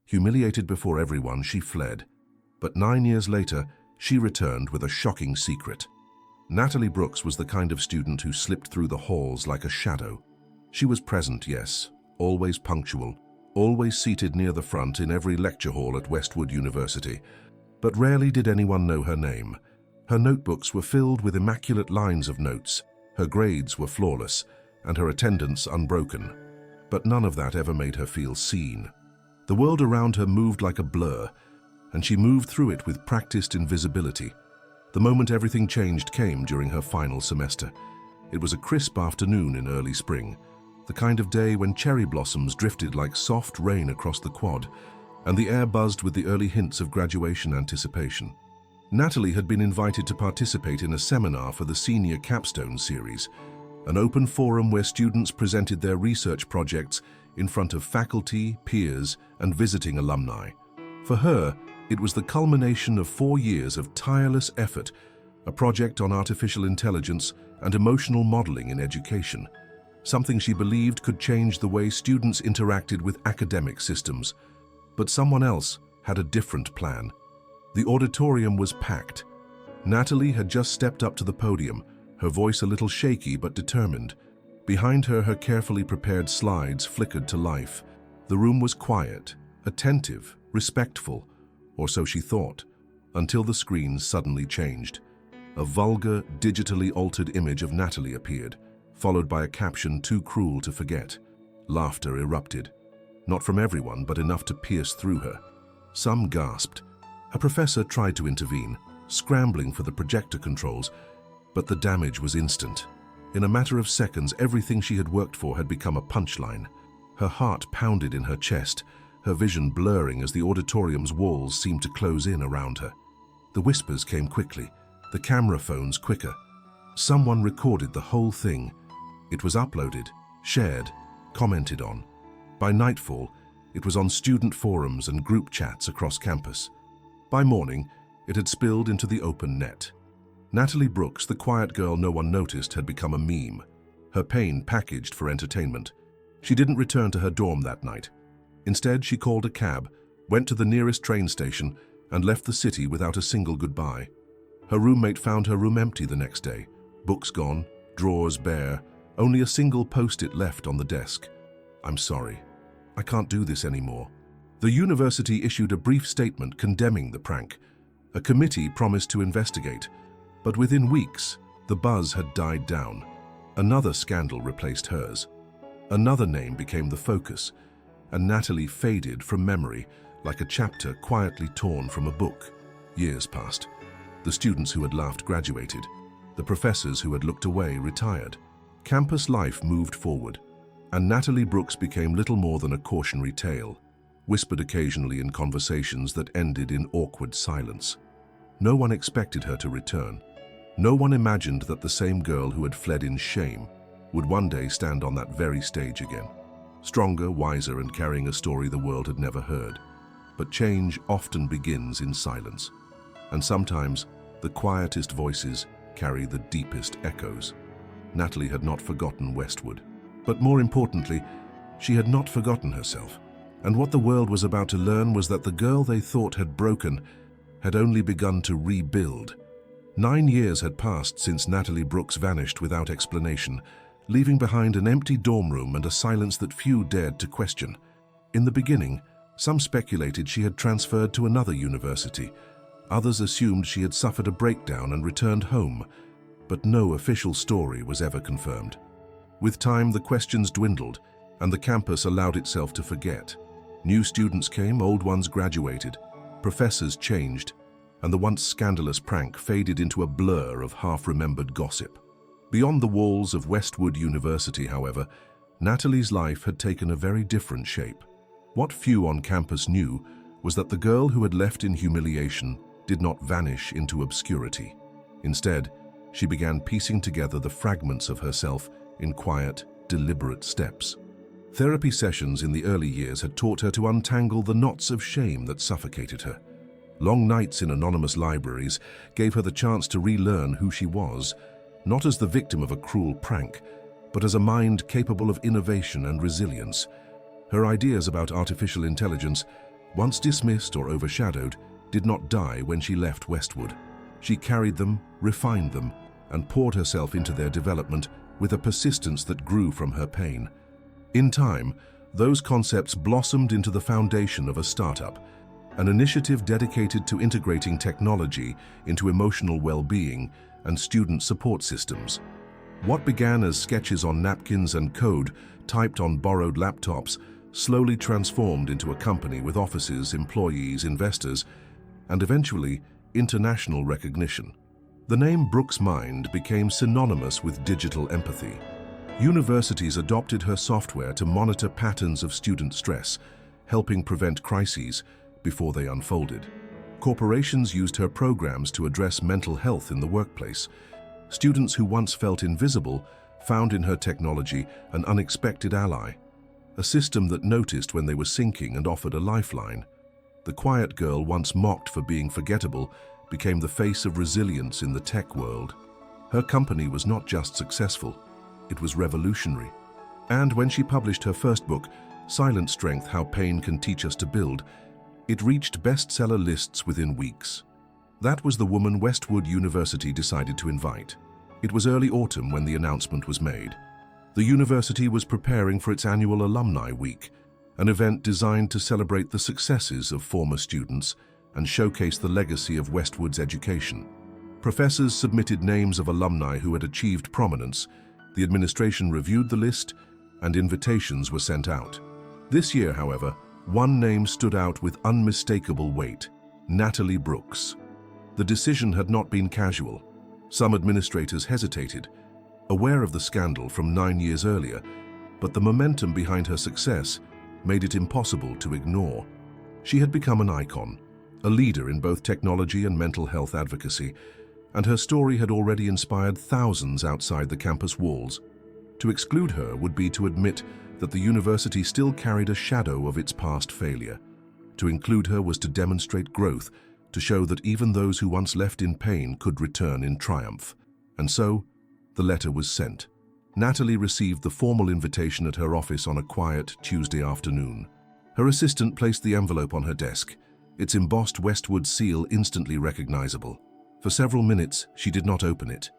Humiliated before everyone, she fled. But 9 years later, she returned with a shocking secret. Natalie Brooks was the kind of student who slipped through the halls like a shadow. She was present, yes, always punctual, always seated near the front in every lecture hall at Westwood University. But rarely did anyone know her name. Her notebooks were filled with immaculate lines of notes, her grades were flawless, and her attendance unbroken. But none of that ever made her feel seen. The world around her moved like a blur, and she moved through it with practiced invisibility. The moment everything changed came during her final semester. It was a crisp afternoon in early spring, the kind of day when cherry blossoms drifted like soft rain across the quad, and the air buzzed with the early hints of graduation anticipation. Natalie had been invited to participate in a seminar for the Senior Capstone Series, an open forum where students presented their research projects in front of faculty, peers, and visiting alumni. For her, it was the culmination of 4 years of tireless effort, a project on artificial intelligence and emotional modeling in education, something she believed could change the way students interacted with academic systems. But someone else had a different plan. The auditorium was packed. Natalie had just stepped up to the podium, her voice a little shaky but determined. Behind her, her carefully prepared slides flickered to life. The room was quiet, attentive, respectful, or so she thought, until the screen suddenly changed. A vulgar, digitally altered image of Natalie appeared, followed by a caption too cruel to forget. Laughter erupted. Not from everyone, but enough to pierce through her. Some gasped. A professor tried to intervene, scrambling for the projector controls, but the damage was instant. In a matter of seconds, everything she had worked for had become a punchline. Her heart pounded in her chest, her vision blurring as the auditorium's walls seemed to close in around her. The whispers came quickly, the camera phones quicker. Someone recorded the whole thing. It was uploaded, shared, commented on. By nightfall, it was on student forums and group chats across campus. By morning, it had spilled into the open net. Natalie Brooks, the quiet girl no one noticed, had become a meme, her pain packaged for entertainment. She didn't return to her dorm that night. Instead, she called a cab, went to the nearest train station, and left the city without a single goodbye. Her roommate found her room empty the next day, books gone, drawers bare, only a single post-it left on the desk. "I'm sorry. I can't do this anymore." The university issued a brief statement condemning the prank. A committee promised to investigate, but within weeks, the buzz had died down. Another scandal replaced hers. Another name became the focus, and Natalie faded from memory like a chapter quietly torn from a book. Years passed. The students who had laughed graduated. The professors who had looked away retired. Campus life moved forward, and Natalie Brooks became little more than a cautionary tale, whispered occasionally in conversations that ended in awkward silence. No one expected her to return. No one imagined that the same girl who had fled in shame would one day stand on that very stage again, stronger, wiser, and carrying a story the world had never heard. But change often begins in silence, and sometimes the quietest voices carry the deepest echoes. Natalie had not forgotten Westwood, but more importantly, she had not forgotten herself. And what the world was about to learn was that the girl they thought had broken had only begun to rebuild. 9 years had passed since Natalie Brooks vanished without explanation, leaving behind an empty dorm room and a silence that few dared to question. In the beginning, some speculated she had transferred to another university. Others assumed she had suffered a breakdown and returned home, but no official story was ever confirmed. With time, the questions dwindled, and the campus allowed itself to forget. New students came, old ones graduated, professors changed, and the once scandalous prank faded into a blur of half-remembered gossip. Beyond the walls of Westwood University, however, Natalie's life had taken a very different shape. What few on campus knew was that the girl who had left in humiliation did not vanish into obscurity. Instead, she began piecing together the fragments of herself in quiet, deliberate steps. Therapy sessions in the early years had taught her to untangle the knots of shame that suffocated her. Long nights in anonymous libraries gave her the chance to relearn who she was, not as the victim of a cruel prank, but as a mind capable of innovation and resilience. Her ideas about artificial intelligence once dismissed or overshadowed, did not die when she left Westwood. She carried them, refined them, and poured herself into their development with a persistence that grew from her pain. In time, those concepts blossomed into the foundation of a startup, an initiative dedicated to integrating technology into emotional well-being and student support systems. What began as sketches on napkins and code typed on borrowed laptops slowly transformed into a company with offices, employees, investors, and eventually international recognition. The name Brooks Mind became synonymous with digital empathy. Universities adopted her software to monitor patterns of student stress, helping prevent crises before they unfolded. Corporations used her programs to address mental health in the workplace. Students who once felt invisible found in her technology an unexpected ally, a system that noticed when they were sinking and offered a lifeline. The quiet girl once mocked for being forgettable became the face of resilience in the tech world. Her company was not just successful, it was revolutionary. And when she published her first book, Silent Strength: How Pain Can Teach Us to Build, it reached bestseller lists within weeks. That was the woman Westwood University decided to invite. It was early autumn when the announcement was made. The university was preparing for its annual Alumni Week, an event designed to celebrate the successes of former students and showcase the legacy of Westwood's education. Professors submitted names of alumni who had achieved prominence. The administration reviewed the list, and invitations were sent out. This year, however, one name stood out with unmistakable weight: Natalie Brooks. The decision had not been casual. Some administrators hesitated, aware of the scandal from 9 years earlier, but the momentum behind her success made it impossible to ignore. She had become an icon, a leader in both technology and mental health advocacy, and her story had already inspired thousands outside the campus walls. To exclude her would be to admit that the university still carried a shadow of its past failure. To include her was to demonstrate growth, to show that even those who once left in pain could return in triumph. And so, the letter was sent. Natalie received the formal invitation at her office on a quiet Tuesday afternoon. Her assistant placed the envelope on her desk, its embossed Westwood seal instantly recognizable. For several minutes, she did not open it.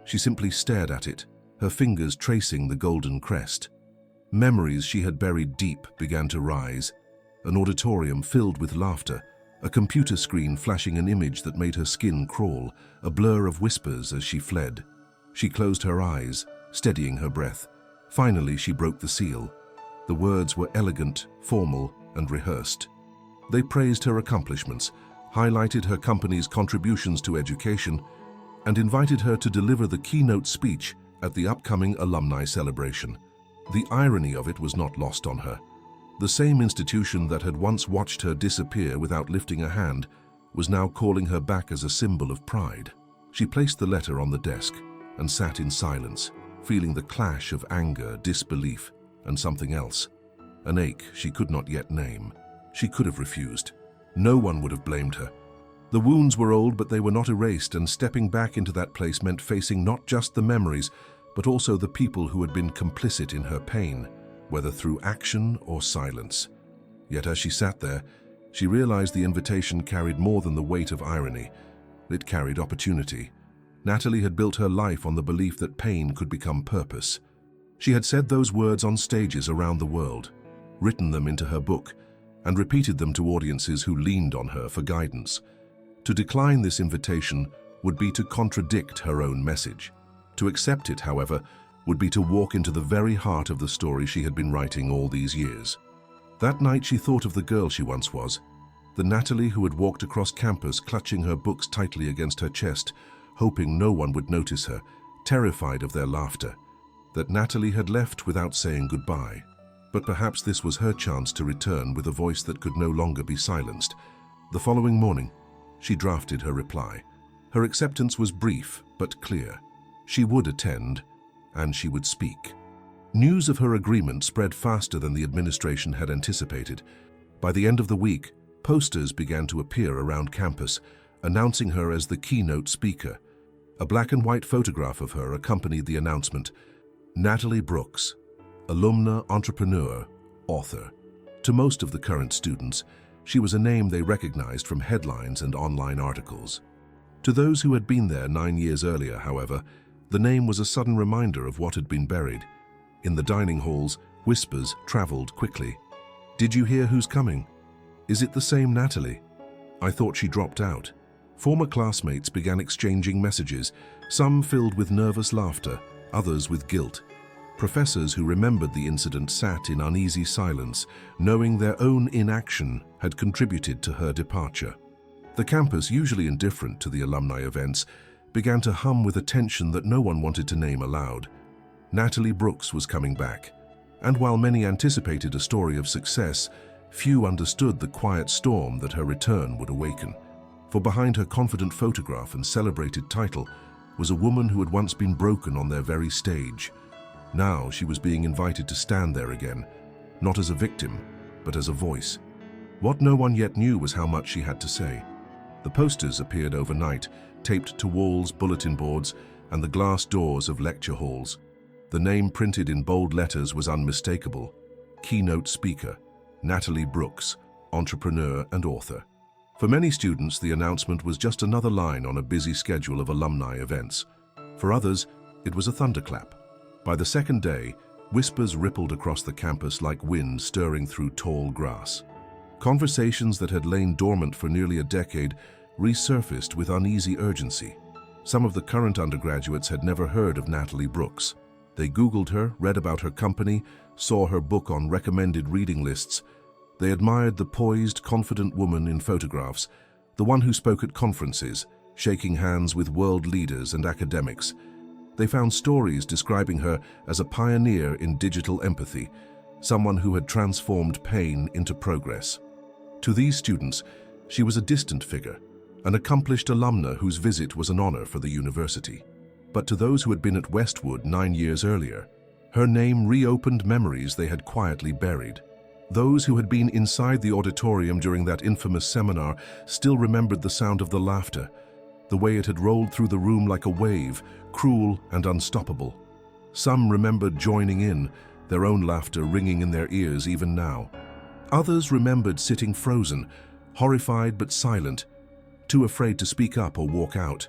She simply stared at it, her fingers tracing the golden crest. Memories she had buried deep began to rise. An auditorium filled with laughter, a computer screen flashing an image that made her skin crawl, a blur of whispers as she fled. She closed her eyes, steadying her breath. Finally, she broke the seal. The words were elegant, formal, and rehearsed. They praised her accomplishments, highlighted her company's contributions to education, and invited her to deliver the keynote speech at the upcoming alumni celebration. The irony of it was not lost on her. The same institution that had once watched her disappear without lifting a hand was now calling her back as a symbol of pride. She placed the letter on the desk and sat in silence, feeling the clash of anger, disbelief, and something else. An ache she could not yet name. She could have refused. No one would have blamed her. The wounds were old, but they were not erased, and stepping back into that place meant facing not just the memories, but also the people who had been complicit in her pain, whether through action or silence. Yet as she sat there, she realized the invitation carried more than the weight of irony. It carried opportunity. Natalie had built her life on the belief that pain could become purpose. She had said those words on stages around the world, written them into her book, and repeated them to audiences who leaned on her for guidance. To decline this invitation would be to contradict her own message. To accept it, however, would be to walk into the very heart of the story she had been writing all these years. That night she thought of the girl she once was, the Natalie who had walked across campus clutching her books tightly against her chest, hoping no one would notice her, terrified of their laughter. That Natalie had left without saying goodbye. But perhaps this was her chance to return with a voice that could no longer be silenced. The following morning, she drafted her reply. Her acceptance was brief but clear. She would attend, and she would speak. News of her agreement spread faster than the administration had anticipated. By the end of the week, posters began to appear around campus, announcing her as the keynote speaker. A black and white photograph of her accompanied the announcement. Natalie Brooks, alumna, entrepreneur, author. To most of the current students, She was a name they recognized from headlines and online articles. To those who had been there 9 years earlier, however, the name was a sudden reminder of what had been buried. In the dining halls, whispers traveled quickly. "Did you hear who's coming? Is it the same Natalie? I thought she dropped out." Former classmates began exchanging messages, some filled with nervous laughter, others with guilt. Professors who remembered the incident sat in uneasy silence, knowing their own inaction had contributed to her departure. The campus, usually indifferent to the alumni events, began to hum with a tension that no one wanted to name aloud. Natalie Brooks was coming back, and while many anticipated a story of success, few understood the quiet storm that her return would awaken. For behind her confident photograph and celebrated title was a woman who had once been broken on their very stage. Now she was being invited to stand there again, not as a victim, but as a voice. What no one yet knew was how much she had to say. The posters appeared overnight, taped to walls, bulletin boards, and the glass doors of lecture halls. The name printed in bold letters was unmistakable. Keynote speaker, Natalie Brooks, entrepreneur and author. For many students, the announcement was just another line on a busy schedule of alumni events. For others, it was a thunderclap. By the second day, whispers rippled across the campus like wind stirring through tall grass. Conversations that had lain dormant for nearly a decade resurfaced with uneasy urgency. Some of the current undergraduates had never heard of Natalie Brooks. They Googled her, read about her company, saw her book on recommended reading lists. They admired the poised, confident woman in photographs, the one who spoke at conferences, shaking hands with world leaders and academics. They found stories describing her as a pioneer in digital empathy, someone who had transformed pain into progress. To these students, she was a distant figure, an accomplished alumna whose visit was an honor for the university. But to those who had been at Westwood 9 years earlier, her name reopened memories they had quietly buried. Those who had been inside the auditorium during that infamous seminar still remembered the sound of the laughter, the way it had rolled through the room like a wave, cruel and unstoppable. Some remembered joining in, their own laughter ringing in their ears even now. Others remembered sitting frozen, horrified but silent, too afraid to speak up or walk out.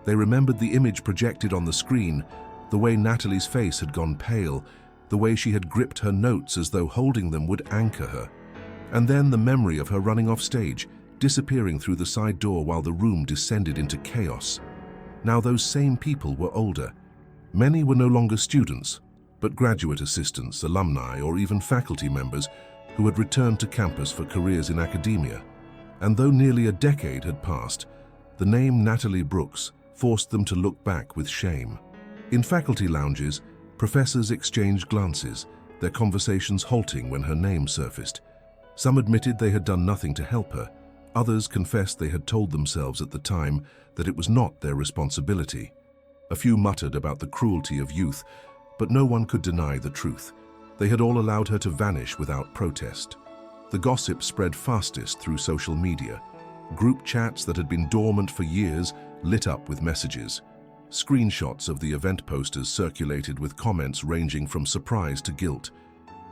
They remembered the image projected on the screen, the way Natalie's face had gone pale, the way she had gripped her notes as though holding them would anchor her. And then the memory of her running off stage, disappearing through the side door while the room descended into chaos. Now those same people were older. Many were no longer students, but graduate assistants, alumni, or even faculty members who had returned to campus for careers in academia. And though nearly a decade had passed, the name Natalie Brooks forced them to look back with shame. In faculty lounges, professors exchanged glances, their conversations halting when her name surfaced. Some admitted they had done nothing to help her. Others confessed they had told themselves at the time that it was not their responsibility. A few muttered about the cruelty of youth, but no one could deny the truth. They had all allowed her to vanish without protest. The gossip spread fastest through social media. Group chats that had been dormant for years lit up with messages. Screenshots of the event posters circulated with comments ranging from surprise to guilt.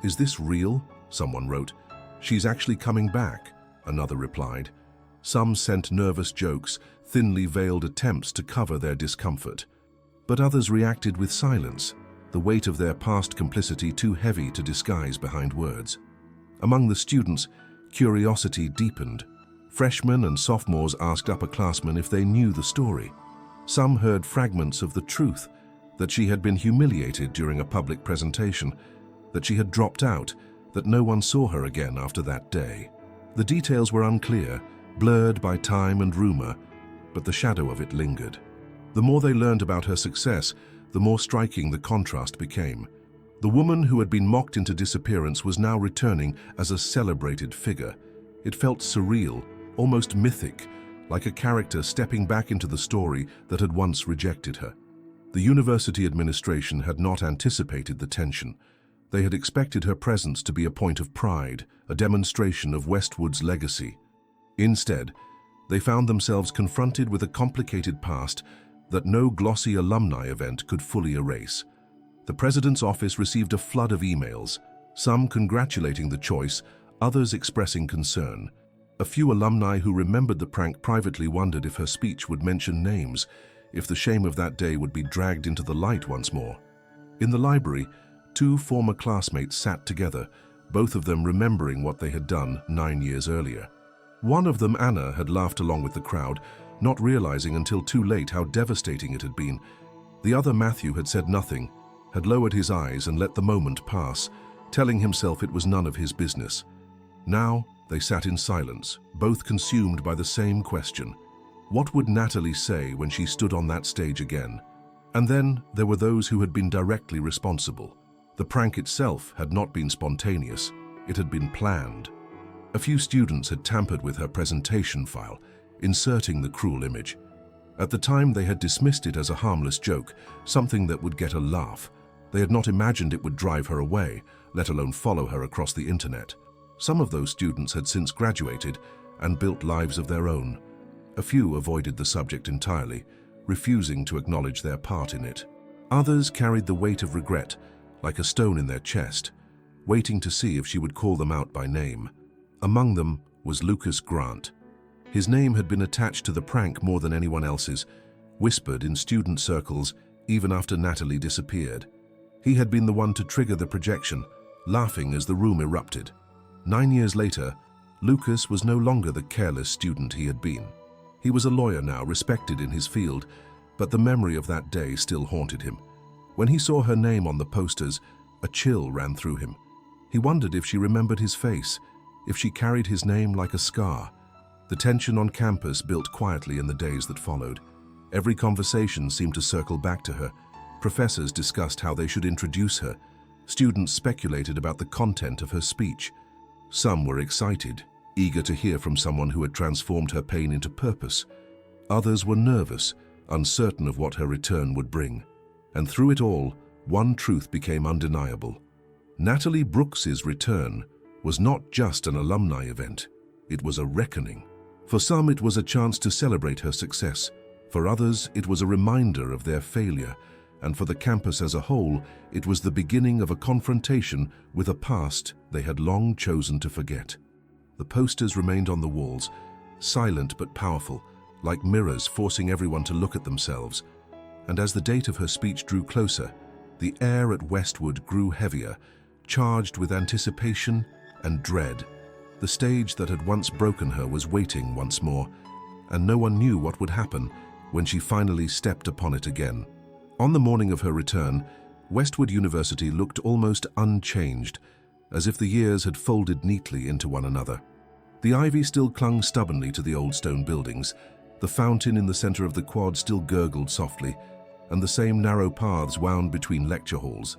"Is this real?" someone wrote. "She's actually coming back," another replied. Some sent nervous jokes, thinly veiled attempts to cover their discomfort. But others reacted with silence, the weight of their past complicity too heavy to disguise behind words. Among the students, curiosity deepened. Freshmen and sophomores asked upperclassmen if they knew the story. Some heard fragments of the truth, that she had been humiliated during a public presentation, that she had dropped out, that no one saw her again after that day. The details were unclear, blurred by time and rumor, but the shadow of it lingered. The more they learned about her success, the more striking the contrast became. The woman who had been mocked into disappearance was now returning as a celebrated figure. It felt surreal, almost mythic, like a character stepping back into the story that had once rejected her. The university administration had not anticipated the tension. They had expected her presence to be a point of pride, a demonstration of Westwood's legacy. Instead, they found themselves confronted with a complicated past that no glossy alumni event could fully erase. The president's office received a flood of emails, some congratulating the choice, others expressing concern. A few alumni who remembered the prank privately wondered if her speech would mention names, if the shame of that day would be dragged into the light once more. In the library, two former classmates sat together, both of them remembering what they had done 9 years earlier. One of them, Anna, had laughed along with the crowd, not realizing until too late how devastating it had been. The other, Matthew, had said nothing, had lowered his eyes and let the moment pass, telling himself it was none of his business. Now they sat in silence, both consumed by the same question. What would Natalie say when she stood on that stage again? And then there were those who had been directly responsible. The prank itself had not been spontaneous, it had been planned. A few students had tampered with her presentation file, inserting the cruel image. At the time, they had dismissed it as a harmless joke, something that would get a laugh. They had not imagined it would drive her away, let alone follow her across the internet. Some of those students had since graduated and built lives of their own. A few avoided the subject entirely, refusing to acknowledge their part in it. Others carried the weight of regret, like a stone in their chest, waiting to see if she would call them out by name. Among them was Lucas Grant. His name had been attached to the prank more than anyone else's, whispered in student circles even after Natalie disappeared. He had been the one to trigger the projection, laughing as the room erupted. 9 years later, Lucas was no longer the careless student he had been. He was a lawyer now, respected in his field, but the memory of that day still haunted him. When he saw her name on the posters, a chill ran through him. He wondered if she remembered his face, if she carried his name like a scar. The tension on campus built quietly in the days that followed. Every conversation seemed to circle back to her. Professors discussed how they should introduce her. Students speculated about the content of her speech. Some were excited, eager to hear from someone who had transformed her pain into purpose. Others were nervous, uncertain of what her return would bring. And through it all, one truth became undeniable. Natalie Brooks's return was not just an alumni event, it was a reckoning. For some, it was a chance to celebrate her success. For others, it was a reminder of their failure. And for the campus as a whole, it was the beginning of a confrontation with a past they had long chosen to forget. The posters remained on the walls, silent but powerful, like mirrors forcing everyone to look at themselves. And as the date of her speech drew closer, the air at Westwood grew heavier, charged with anticipation and dread. The stage that had once broken her was waiting once more, and no one knew what would happen when she finally stepped upon it again. On the morning of her return, Westwood University looked almost unchanged, as if the years had folded neatly into one another. The ivy still clung stubbornly to the old stone buildings, the fountain in the center of the quad still gurgled softly, and the same narrow paths wound between lecture halls.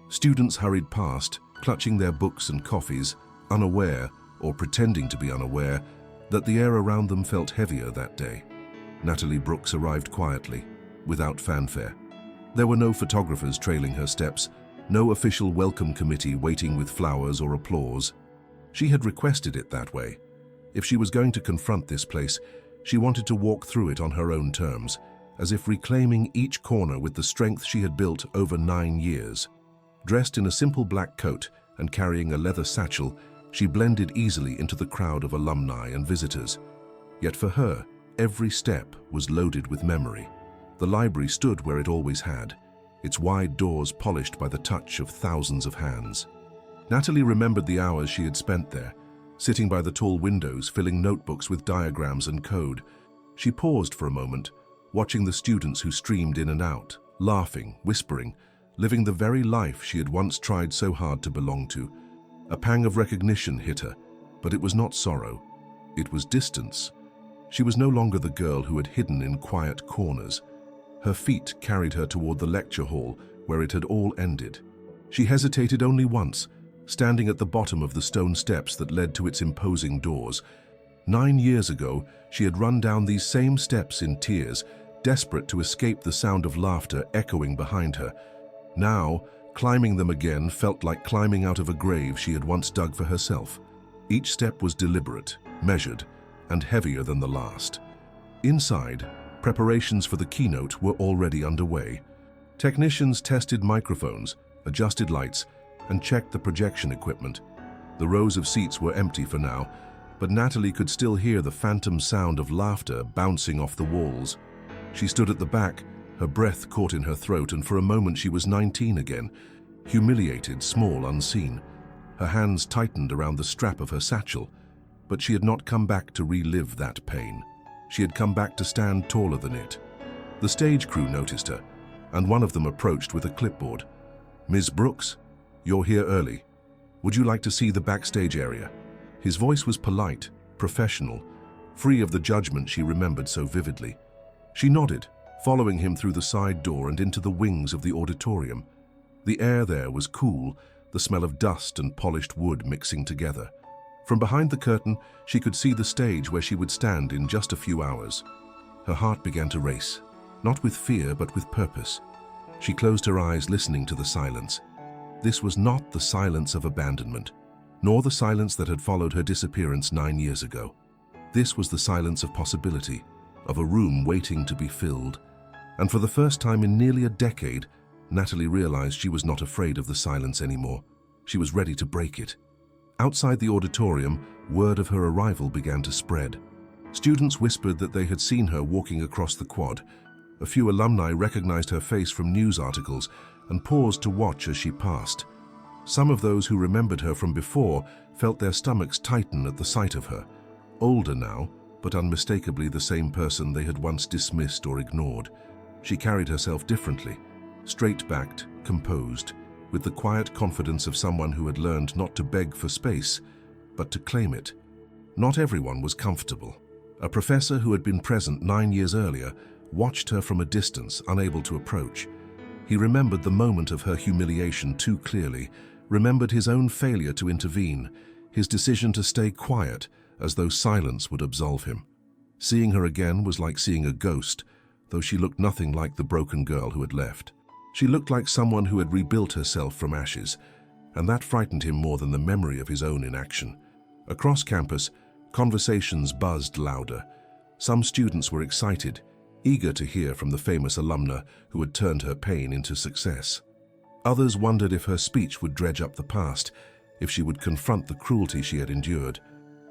Students hurried past, clutching their books and coffees, unaware, or pretending to be unaware, that the air around them felt heavier that day. Natalie Brooks arrived quietly, without fanfare. There were no photographers trailing her steps, no official welcome committee waiting with flowers or applause. She had requested it that way. If she was going to confront this place, she wanted to walk through it on her own terms, as if reclaiming each corner with the strength she had built over 9 years. Dressed in a simple black coat and carrying a leather satchel, she blended easily into the crowd of alumni and visitors. Yet for her, every step was loaded with memory. The library stood where it always had, its wide doors polished by the touch of thousands of hands. Natalie remembered the hours she had spent there, sitting by the tall windows, filling notebooks with diagrams and code. She paused for a moment, watching the students who streamed in and out, laughing, whispering, living the very life she had once tried so hard to belong to. A pang of recognition hit her, but it was not sorrow. It was distance. She was no longer the girl who had hidden in quiet corners. Her feet carried her toward the lecture hall, where it had all ended. She hesitated only once, standing at the bottom of the stone steps that led to its imposing doors. 9 years ago, she had run down these same steps in tears, desperate to escape the sound of laughter echoing behind her. Now, climbing them again felt like climbing out of a grave she had once dug for herself. Each step was deliberate, measured, and heavier than the last. Inside, preparations for the keynote were already underway. Technicians tested microphones, adjusted lights, and checked the projection equipment. The rows of seats were empty for now, but Natalie could still hear the phantom sound of laughter bouncing off the walls. She stood at the back, her breath caught in her throat, and for a moment she was 19 again, humiliated, small, unseen. Her hands tightened around the strap of her satchel, but she had not come back to relive that pain. She had come back to stand taller than it. The stage crew noticed her, and one of them approached with a clipboard. "Ms. Brooks, you're here early. Would you like to see the backstage area?" His voice was polite, professional, free of the judgment she remembered so vividly. She nodded, following him through the side door and into the wings of the auditorium. The air there was cool, the smell of dust and polished wood mixing together. From behind the curtain, she could see the stage where she would stand in just a few hours. Her heart began to race, not with fear but with purpose. She closed her eyes, listening to the silence. This was not the silence of abandonment, nor the silence that had followed her disappearance 9 years ago. This was the silence of possibility, of a room waiting to be filled. And for the first time in nearly a decade, Natalie realized she was not afraid of the silence anymore. She was ready to break it. Outside the auditorium, word of her arrival began to spread. Students whispered that they had seen her walking across the quad. A few alumni recognized her face from news articles and paused to watch as she passed. Some of those who remembered her from before felt their stomachs tighten at the sight of her. Older now, but unmistakably the same person they had once dismissed or ignored. She carried herself differently, straight-backed, composed, with the quiet confidence of someone who had learned not to beg for space, but to claim it. Not everyone was comfortable. A professor who had been present 9 years earlier watched her from a distance, unable to approach. He remembered the moment of her humiliation too clearly, remembered his own failure to intervene, his decision to stay quiet, as though silence would absolve him. Seeing her again was like seeing a ghost, though she looked nothing like the broken girl who had left. She looked like someone who had rebuilt herself from ashes, and that frightened him more than the memory of his own inaction. Across campus, conversations buzzed louder. Some students were excited, eager to hear from the famous alumna who had turned her pain into success. Others wondered if her speech would dredge up the past, if she would confront the cruelty she had endured.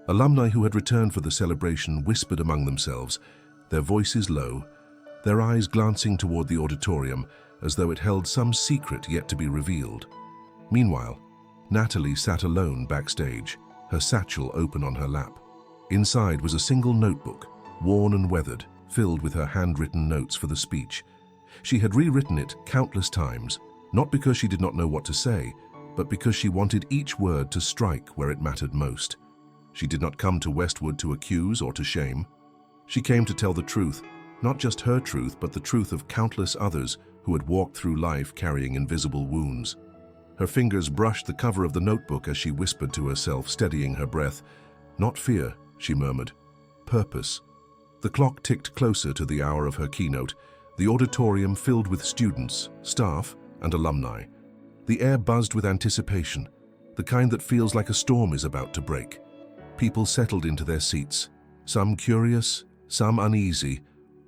Alumni who had returned for the celebration whispered among themselves, their voices low, their eyes glancing toward the auditorium as though it held some secret yet to be revealed. Meanwhile, Natalie sat alone backstage, her satchel open on her lap. Inside was a single notebook, worn and weathered, filled with her handwritten notes for the speech. She had rewritten it countless times, not because she did not know what to say, but because she wanted each word to strike where it mattered most. She did not come to Westwood to accuse or to shame. She came to tell the truth, not just her truth, but the truth of countless others who had walked through life carrying invisible wounds. Her fingers brushed the cover of the notebook as she whispered to herself, steadying her breath. "Not fear," she murmured. "Purpose." The clock ticked closer to the hour of her keynote, the auditorium filled with students, staff, and alumni. The air buzzed with anticipation, the kind that feels like a storm is about to break. People settled into their seats, some curious, some uneasy,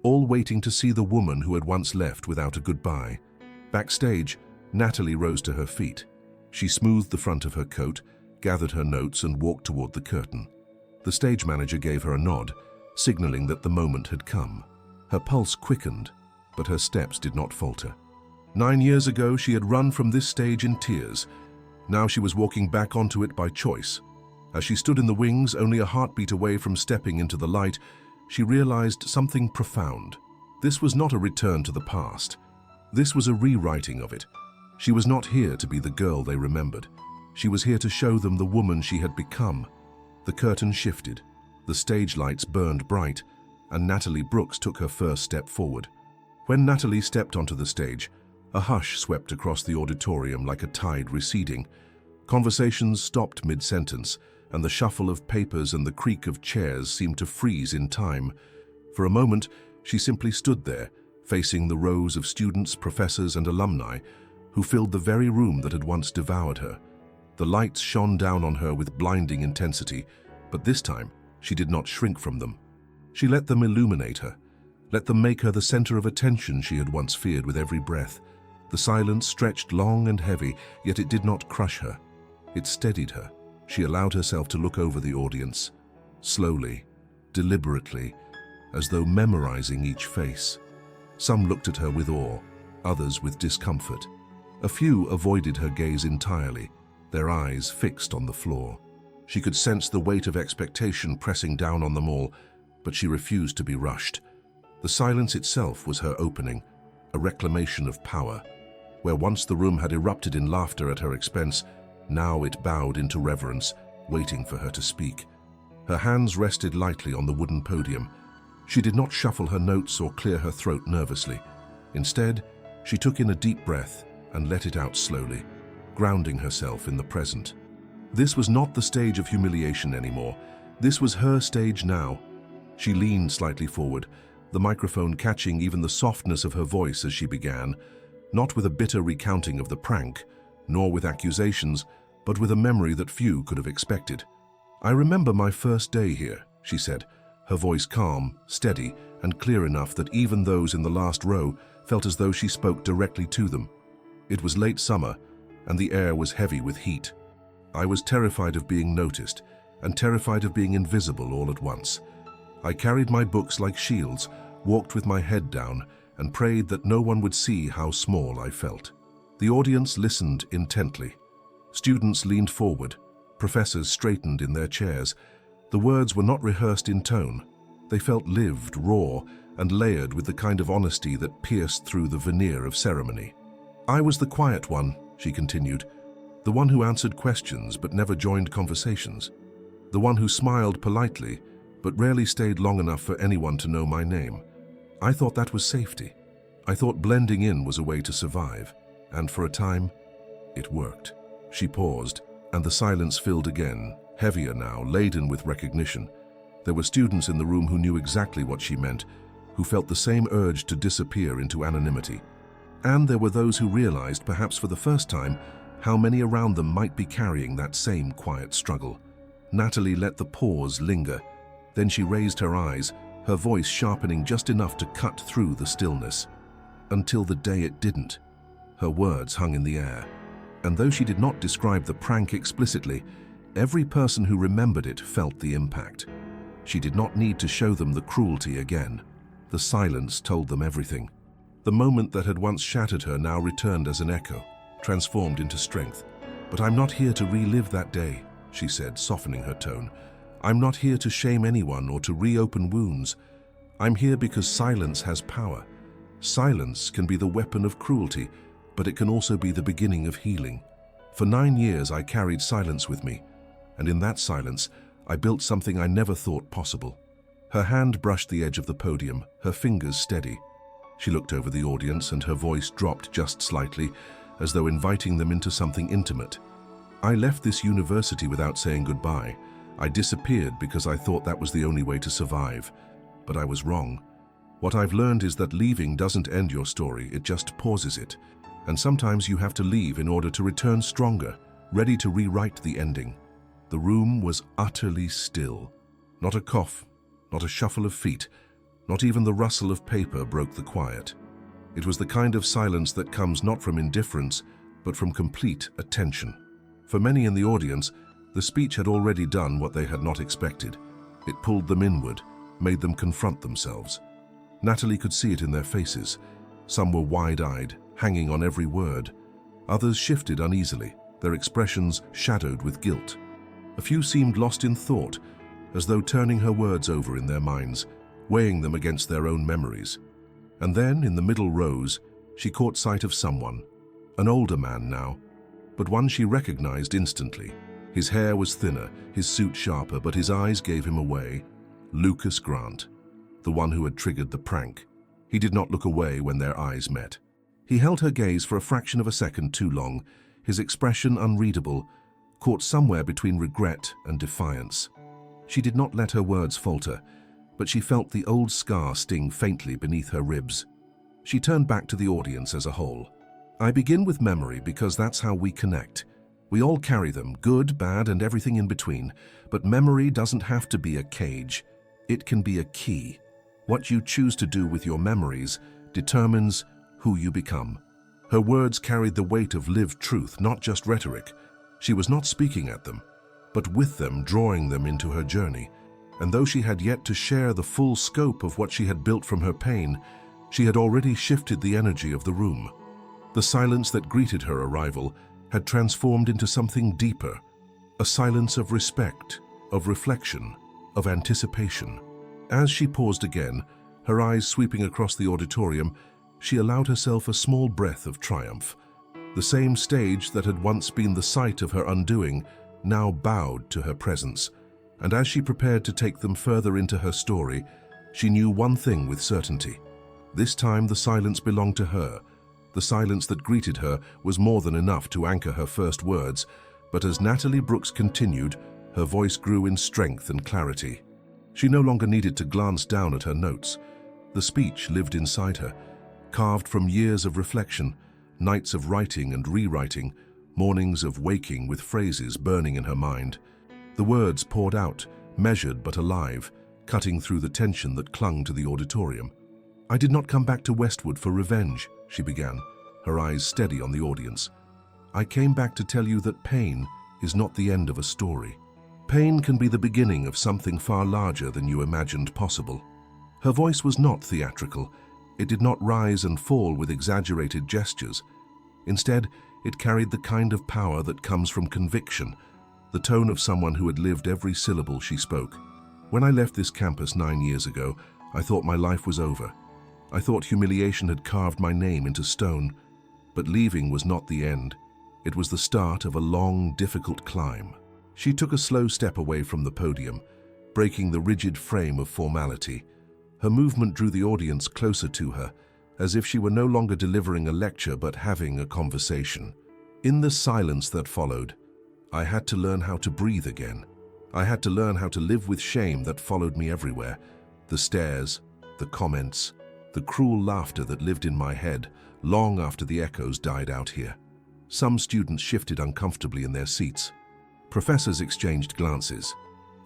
all waiting to see the woman who had once left without a goodbye. Backstage, Natalie rose to her feet. She smoothed the front of her coat, gathered her notes, and walked toward the curtain. The stage manager gave her a nod, signaling that the moment had come. Her pulse quickened, but her steps did not falter. 9 years ago, she had run from this stage in tears. Now she was walking back onto it by choice. As she stood in the wings, only a heartbeat away from stepping into the light, she realized something profound. This was not a return to the past. This was a rewriting of it. She was not here to be the girl they remembered. She was here to show them the woman she had become. The curtain shifted, the stage lights burned bright, and Natalie Brooks took her first step forward. When Natalie stepped onto the stage, a hush swept across the auditorium like a tide receding. Conversations stopped mid-sentence, and the shuffle of papers and the creak of chairs seemed to freeze in time. For a moment, she simply stood there, facing the rows of students, professors, and alumni who filled the very room that had once devoured her. The lights shone down on her with blinding intensity, but this time she did not shrink from them. She let them illuminate her, let them make her the center of attention she had once feared with every breath. The silence stretched long and heavy, yet it did not crush her. It steadied her. She allowed herself to look over the audience. slowly, deliberately, as though memorizing each face. Some looked at her with awe, others with discomfort. A few avoided her gaze entirely, their eyes fixed on the floor. She could sense the weight of expectation pressing down on them all, but she refused to be rushed. The silence itself was her opening, a reclamation of power. Where once the room had erupted in laughter at her expense, now it bowed into reverence, waiting for her to speak. Her hands rested lightly on the wooden podium. She did not shuffle her notes or clear her throat nervously. Instead, she took in a deep breath and let it out slowly, grounding herself in the present. This was not the stage of humiliation anymore. This was her stage now. She leaned slightly forward, the microphone catching even the softness of her voice as she began, not with a bitter recounting of the prank, nor with accusations, but with a memory that few could have expected. "I remember my first day here," she said, her voice calm, steady, and clear enough that even those in the last row felt as though she spoke directly to them. It was late summer, and the air was heavy with heat. I was terrified of being noticed, and terrified of being invisible all at once. I carried my books like shields, walked with my head down, and prayed that no one would see how small I felt. The audience listened intently. Students leaned forward, professors straightened in their chairs. The words were not rehearsed in tone. They felt lived, raw, and layered with the kind of honesty that pierced through the veneer of ceremony. "I was the quiet one," she continued, "the one who answered questions but never joined conversations, the one who smiled politely but rarely stayed long enough for anyone to know my name. I thought that was safety. I thought blending in was a way to survive, and for a time, it worked." She paused, and the silence filled again, heavier now, laden with recognition. There were students in the room who knew exactly what she meant, who felt the same urge to disappear into anonymity. And there were those who realized, perhaps for the first time, how many around them might be carrying that same quiet struggle. Natalie let the pause linger. Then she raised her eyes, her voice sharpening just enough to cut through the stillness. "Until the day it didn't." Her words hung in the air. And though she did not describe the prank explicitly, every person who remembered it felt the impact. She did not need to show them the cruelty again. The silence told them everything. The moment that had once shattered her now returned as an echo, transformed into strength. "But I'm not here to relive that day," she said, softening her tone. "I'm not here to shame anyone or to reopen wounds. I'm here because silence has power. Silence can be the weapon of cruelty, but it can also be the beginning of healing. For 9 years I carried silence with me, and in that silence I built something I never thought possible." Her hand brushed the edge of the podium, her fingers steady. She looked over the audience and her voice dropped just slightly, as though inviting them into something intimate. "I left this university without saying goodbye. I disappeared because I thought that was the only way to survive. But I was wrong. What I've learned is that leaving doesn't end your story, it just pauses it. And sometimes you have to leave in order to return stronger, ready to rewrite the ending." The room was utterly still. Not a cough, not a shuffle of feet, not even the rustle of paper broke the quiet. It was the kind of silence that comes not from indifference, but from complete attention. For many in the audience, the speech had already done what they had not expected. It pulled them inward, made them confront themselves. Natalie could see it in their faces. Some were wide-eyed, hanging on every word. Others shifted uneasily, their expressions shadowed with guilt. A few seemed lost in thought, as though turning her words over in their minds, weighing them against their own memories. And then, in the middle rows, she caught sight of someone, an older man now, but one she recognized instantly. His hair was thinner, his suit sharper, but his eyes gave him away. Lucas Grant, the one who had triggered the prank. He did not look away when their eyes met. He held her gaze for a fraction of a second too long, his expression unreadable, caught somewhere between regret and defiance. She did not let her words falter, but she felt the old scar sting faintly beneath her ribs. She turned back to the audience as a whole. "I begin with memory because that's how we connect. We all carry them, good, bad, and everything in between. But memory doesn't have to be a cage. It can be a key. What you choose to do with your memories determines who you become." Her words carried the weight of lived truth, not just rhetoric. She was not speaking at them, but with them, drawing them into her journey. and though she had yet to share the full scope of what she had built from her pain, she had already shifted the energy of the room. The silence that greeted her arrival had transformed into something deeper, a silence of respect, of reflection, of anticipation. As she paused again, her eyes sweeping across the auditorium, she allowed herself a small breath of triumph. The same stage that had once been the site of her undoing now bowed to her presence, and as she prepared to take them further into her story, she knew one thing with certainty. This time the silence belonged to her. The silence that greeted her was more than enough to anchor her first words, but as Natalie Brooks continued, her voice grew in strength and clarity. She no longer needed to glance down at her notes. The speech lived inside her, carved from years of reflection, nights of writing and rewriting, mornings of waking with phrases burning in her mind. The words poured out, measured but alive, cutting through the tension that clung to the auditorium. "I did not come back to Westwood for revenge," she began, her eyes steady on the audience. "I came back to tell you that pain is not the end of a story. Pain can be the beginning of something far larger than you imagined possible." Her voice was not theatrical. It did not rise and fall with exaggerated gestures. Instead, it carried the kind of power that comes from conviction, the tone of someone who had lived every syllable she spoke. "When I left this campus 9 years ago, I thought my life was over. I thought humiliation had carved my name into stone. But leaving was not the end. It was the start of a long, difficult climb." She took a slow step away from the podium, breaking the rigid frame of formality. Her movement drew the audience closer to her, as if she were no longer delivering a lecture but having a conversation. In the silence that followed, I had to learn how to breathe again. I had to learn how to live with shame that followed me everywhere. The stares, the comments, the cruel laughter that lived in my head long after the echoes died out here. Some students shifted uncomfortably in their seats. Professors exchanged glances.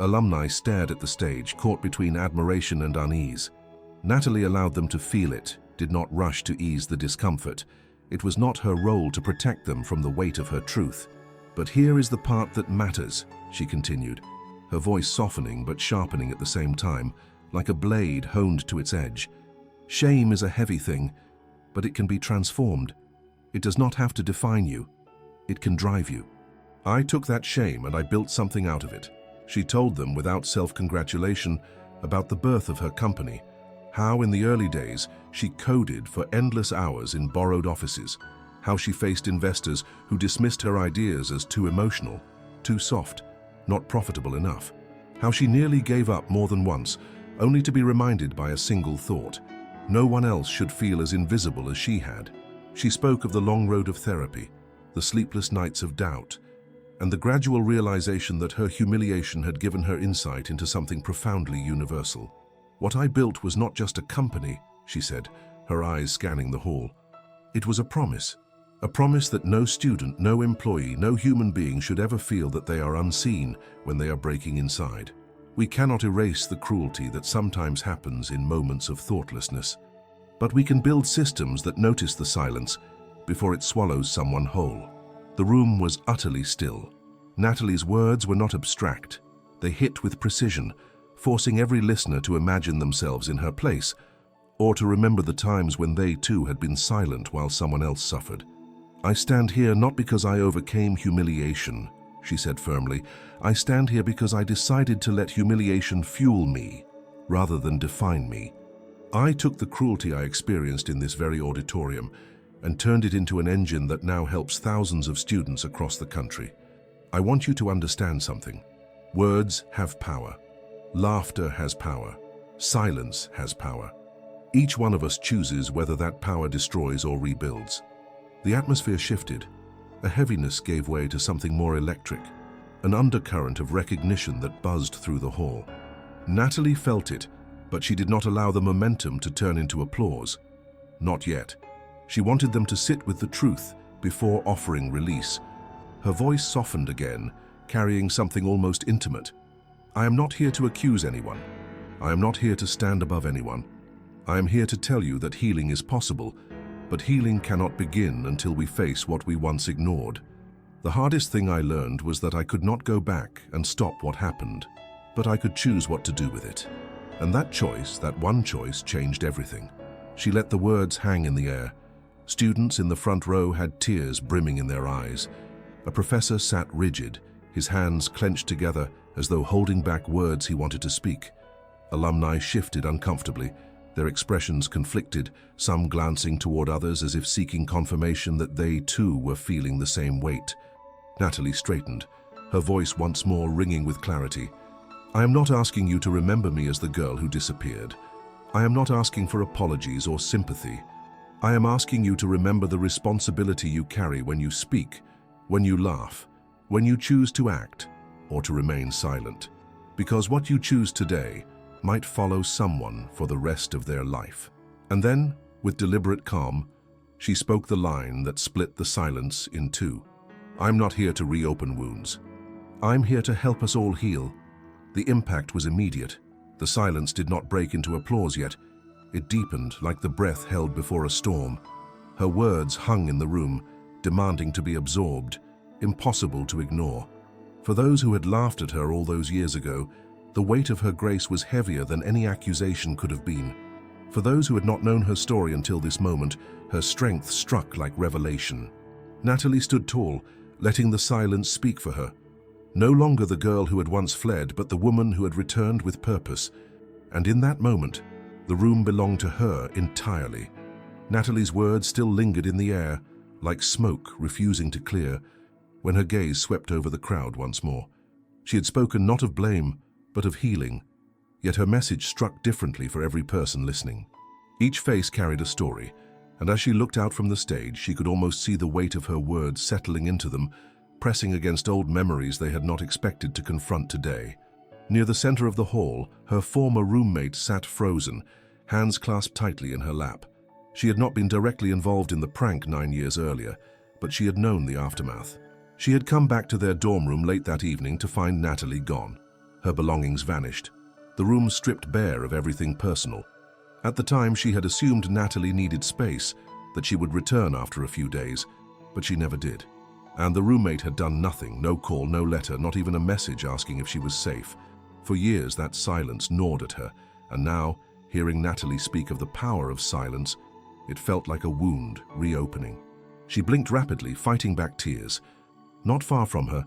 Alumni stared at the stage, caught between admiration and unease. Natalie allowed them to feel it, did not rush to ease the discomfort. It was not her role to protect them from the weight of her truth. "But here is the part that matters," she continued, her voice softening but sharpening at the same time, like a blade honed to its edge. "Shame is a heavy thing, but it can be transformed. It does not have to define you. It can drive you. I took that shame and I built something out of it." She told them without self-congratulation about the birth of her company, how in the early days she coded for endless hours in borrowed offices, how she faced investors who dismissed her ideas as too emotional, too soft, not profitable enough, how she nearly gave up more than once, only to be reminded by a single thought: no one else should feel as invisible as she had. She spoke of the long road of therapy, the sleepless nights of doubt, and the gradual realization that her humiliation had given her insight into something profoundly universal. "What I built was not just a company," she said, her eyes scanning the hall. "It was a promise that no student, no employee, no human being should ever feel that they are unseen when they are breaking inside. We cannot erase the cruelty that sometimes happens in moments of thoughtlessness, but we can build systems that notice the silence before it swallows someone whole." The room was utterly still. Natalie's words were not abstract. They hit with precision, forcing every listener to imagine themselves in her place, or to remember the times when they too had been silent while someone else suffered. "I stand here not because I overcame humiliation," she said firmly. "I stand here because I decided to let humiliation fuel me, rather than define me. I took the cruelty I experienced in this very auditorium and turned it into an engine that now helps thousands of students across the country. I want you to understand something. Words have power. Laughter has power. Silence has power. Each one of us chooses whether that power destroys or rebuilds." The atmosphere shifted. A heaviness gave way to something more electric, an undercurrent of recognition that buzzed through the hall. Natalie felt it, but she did not allow the momentum to turn into applause. Not yet. She wanted them to sit with the truth before offering release. Her voice softened again, carrying something almost intimate. "I am not here to accuse anyone. I am not here to stand above anyone. I am here to tell you that healing is possible, but healing cannot begin until we face what we once ignored. The hardest thing I learned was that I could not go back and stop what happened. but I could choose what to do with it. And that choice, that one choice, changed everything. She let the words hang in the air. Students in the front row had tears brimming in their eyes. A professor sat rigid, his hands clenched together as though holding back words he wanted to speak. Alumni shifted uncomfortably, their expressions conflicted, some glancing toward others as if seeking confirmation that they too were feeling the same weight. Natalie straightened, her voice once more ringing with clarity. I am not asking you to remember me as the girl who disappeared. I am not asking for apologies or sympathy. I am asking you to remember the responsibility you carry when you speak, when you laugh, when you choose to act, or to remain silent. Because what you choose today might follow someone for the rest of their life. And then, with deliberate calm, she spoke the line that split the silence in two. I'm not here to reopen wounds. I'm here to help us all heal. The impact was immediate. The silence did not break into applause yet. It deepened like the breath held before a storm. Her words hung in the room, demanding to be absorbed, impossible to ignore. For those who had laughed at her all those years ago, the weight of her grace was heavier than any accusation could have been. For those who had not known her story until this moment, her strength struck like revelation. Natalie stood tall, letting the silence speak for her. No longer the girl who had once fled, but the woman who had returned with purpose. And in that moment, the room belonged to her entirely. Natalie's words still lingered in the air, like smoke refusing to clear, when her gaze swept over the crowd once more. She had spoken not of blame, but of healing, yet her message struck differently for every person listening. Each face carried a story, and as she looked out from the stage, she could almost see the weight of her words settling into them, pressing against old memories they had not expected to confront today. Near the center of the hall, her former roommate sat frozen, hands clasped tightly in her lap. She had not been directly involved in the prank 9 years earlier, but she had known the aftermath. She had come back to their dorm room late that evening to find Natalie gone. Her belongings vanished, the room stripped bare of everything personal. At the time, she had assumed Natalie needed space, that she would return after a few days, but she never did. And the roommate had done nothing, no call, no letter, not even a message asking if she was safe. For years, that silence gnawed at her, and now, hearing Natalie speak of the power of silence, it felt like a wound reopening. She blinked rapidly, fighting back tears. Not far from her,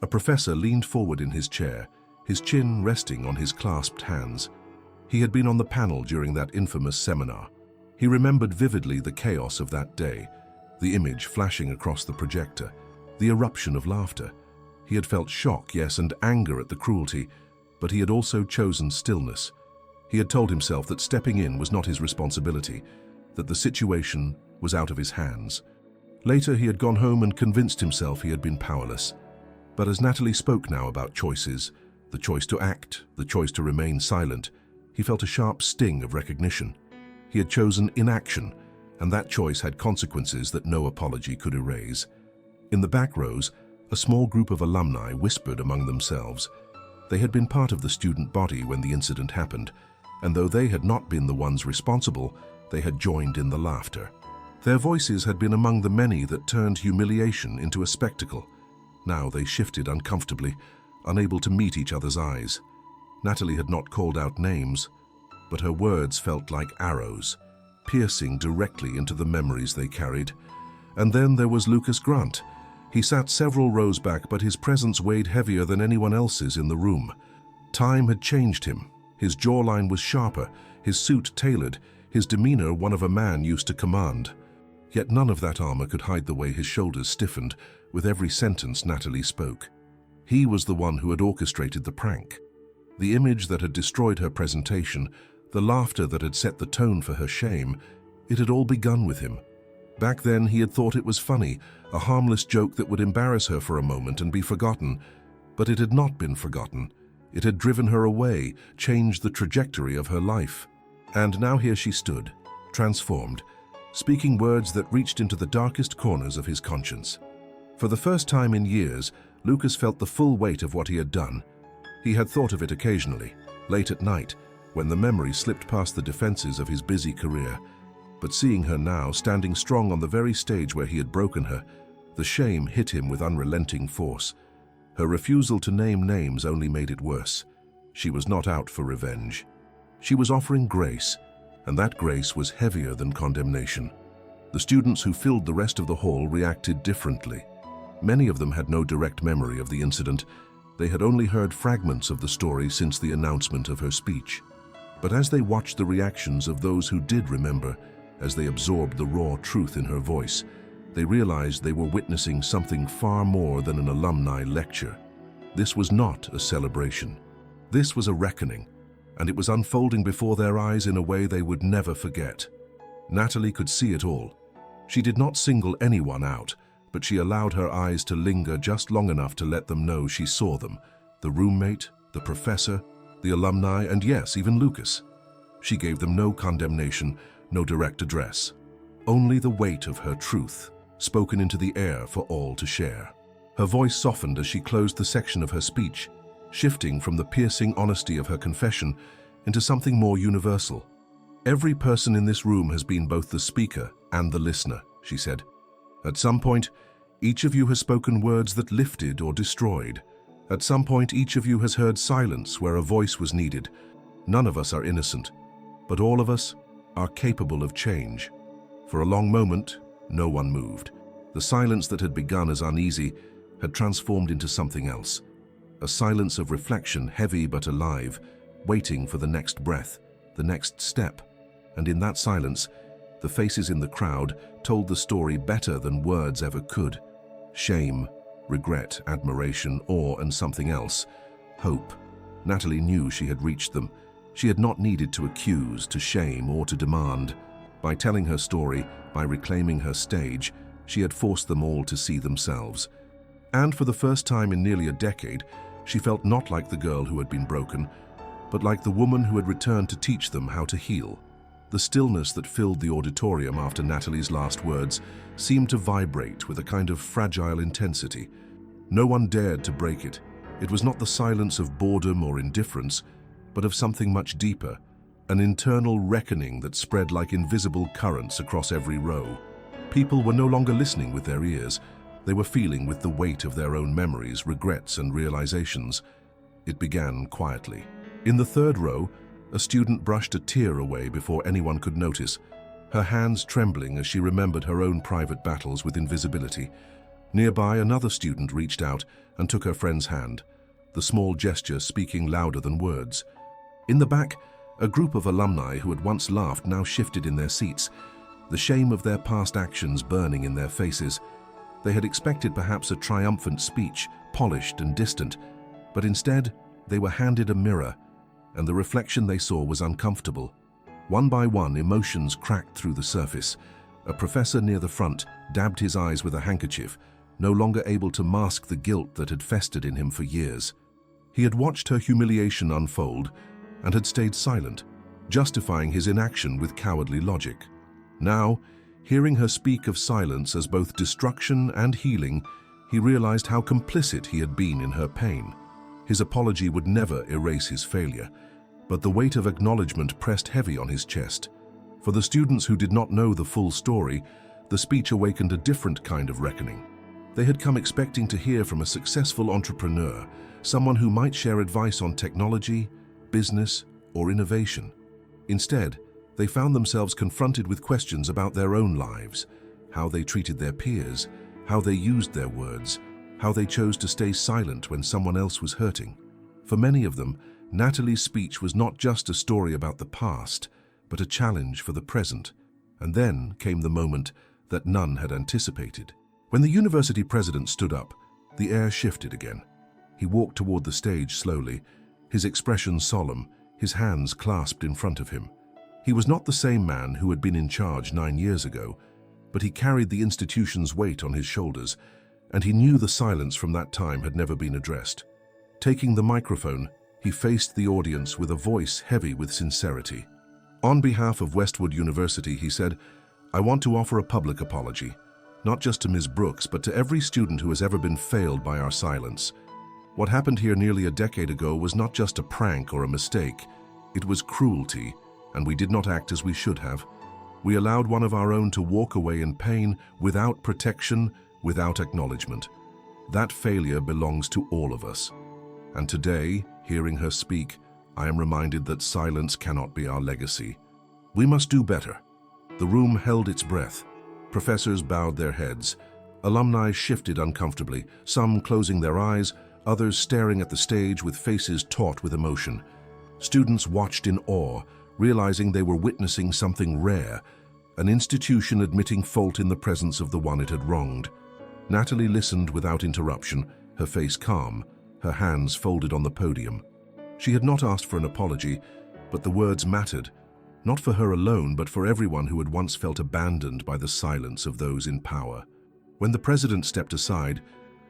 a professor leaned forward in his chair, his chin resting on his clasped hands. He had been on the panel during that infamous seminar. He remembered vividly the chaos of that day, the image flashing across the projector, the eruption of laughter. He had felt shock, yes, and anger at the cruelty, but he had also chosen stillness. He had told himself that stepping in was not his responsibility, that the situation was out of his hands. Later, he had gone home and convinced himself he had been powerless. But as Natalie spoke now about choices, the choice to act, the choice to remain silent, he felt a sharp sting of recognition. He had chosen inaction, and that choice had consequences that no apology could erase. In the back rows, a small group of alumni whispered among themselves. They had been part of the student body when the incident happened, and though they had not been the ones responsible, they had joined in the laughter. Their voices had been among the many that turned humiliation into a spectacle. Now they shifted uncomfortably, unable to meet each other's eyes. Natalie had not called out names, but her words felt like arrows, piercing directly into the memories they carried. And then there was Lucas Grant. He sat several rows back, but his presence weighed heavier than anyone else's in the room. Time had changed him. His jawline was sharper, his suit tailored, his demeanor one of a man used to command. Yet none of that armor could hide the way his shoulders stiffened with every sentence Natalie spoke. He was the one who had orchestrated the prank. The image that had destroyed her presentation, the laughter that had set the tone for her shame, it had all begun with him. Back then, he had thought it was funny, a harmless joke that would embarrass her for a moment and be forgotten. But it had not been forgotten. It had driven her away, changed the trajectory of her life. And now here she stood, transformed, speaking words that reached into the darkest corners of his conscience. For the first time in years, Lucas felt the full weight of what he had done. He had thought of it occasionally, late at night, when the memory slipped past the defenses of his busy career. But seeing her now, standing strong on the very stage where he had broken her, the shame hit him with unrelenting force. Her refusal to name names only made it worse. She was not out for revenge. She was offering grace, and that grace was heavier than condemnation. The students who filled the rest of the hall reacted differently. Many of them had no direct memory of the incident. They had only heard fragments of the story since the announcement of her speech. But as they watched the reactions of those who did remember, as they absorbed the raw truth in her voice, they realized they were witnessing something far more than an alumni lecture. This was not a celebration. This was a reckoning, and it was unfolding before their eyes in a way they would never forget. Natalie could see it all. She did not single anyone out, but she allowed her eyes to linger just long enough to let them know she saw them: the roommate, the professor, the alumni, and yes, even Lucas. She gave them no condemnation, no direct address. Only the weight of her truth, spoken into the air for all to share. Her voice softened as she closed the section of her speech, shifting from the piercing honesty of her confession into something more universal. "Every person in this room has been both the speaker and the listener," she said. "At some point, each of you has spoken words that lifted or destroyed. At some point, each of you has heard silence where a voice was needed. None of us are innocent, but all of us are capable of change." For a long moment, no one moved. The silence that had begun as uneasy had transformed into something else. A silence of reflection, heavy but alive, waiting for the next breath, the next step. And in that silence, the faces in the crowd told the story better than words ever could. Shame, regret, admiration, awe, and something else. Hope. Natalie knew she had reached them. She had not needed to accuse, to shame, or to demand. By telling her story, by reclaiming her stage, she had forced them all to see themselves. And for the first time in nearly a decade, she felt not like the girl who had been broken, but like the woman who had returned to teach them how to heal. The stillness that filled the auditorium after Natalie's last words seemed to vibrate with a kind of fragile intensity. No one dared to break it. It was not the silence of boredom or indifference, but of something much deeper, an internal reckoning that spread like invisible currents across every row. People were no longer listening with their ears. They were feeling with the weight of their own memories, regrets, and realizations. It began quietly. In the third row, a student brushed a tear away before anyone could notice, her hands trembling as she remembered her own private battles with invisibility. Nearby, another student reached out and took her friend's hand, the small gesture speaking louder than words. In the back, a group of alumni who had once laughed now shifted in their seats, the shame of their past actions burning in their faces. They had expected perhaps a triumphant speech, polished and distant, but instead they were handed a mirror, and the reflection they saw was uncomfortable. One by one, emotions cracked through the surface. A professor near the front dabbed his eyes with a handkerchief, no longer able to mask the guilt that had festered in him for years. He had watched her humiliation unfold and had stayed silent, justifying his inaction with cowardly logic. Now, hearing her speak of silence as both destruction and healing, he realized how complicit he had been in her pain. His apology would never erase his failure, but the weight of acknowledgement pressed heavy on his chest. For the students who did not know the full story, the speech awakened a different kind of reckoning. They had come expecting to hear from a successful entrepreneur, someone who might share advice on technology, business, or innovation. Instead, they found themselves confronted with questions about their own lives, how they treated their peers, how they used their words, how they chose to stay silent when someone else was hurting. For many of them, Natalie's speech was not just a story about the past, but a challenge for the present. And then came the moment that none had anticipated. When the university president stood up, the air shifted again. He walked toward the stage slowly, his expression solemn, his hands clasped in front of him. He was not the same man who had been in charge 9 years ago, but he carried the institution's weight on his shoulders, and he knew the silence from that time had never been addressed. Taking the microphone, he faced the audience with a voice heavy with sincerity. On behalf of Westwood University, he said, "I want to offer a public apology, not just to Ms. Brooks, but to every student who has ever been failed by our silence. What happened here nearly a decade ago was not just a prank or a mistake. It was cruelty, and we did not act as we should have. We allowed one of our own to walk away in pain, without protection, without acknowledgement. That failure belongs to all of us. And today, Hearing her speak, I am reminded that silence cannot be our legacy. We must do better. The room held its breath. Professors bowed their heads. Alumni shifted uncomfortably, some closing their eyes, others staring at the stage with faces taut with emotion. Students watched in awe, realizing they were witnessing something rare, an institution admitting fault in the presence of the one it had wronged. Natalie listened without interruption, her face calm, her hands folded on the podium. She had not asked for an apology, but the words mattered, not for her alone, but for everyone who had once felt abandoned by the silence of those in power. When the president stepped aside,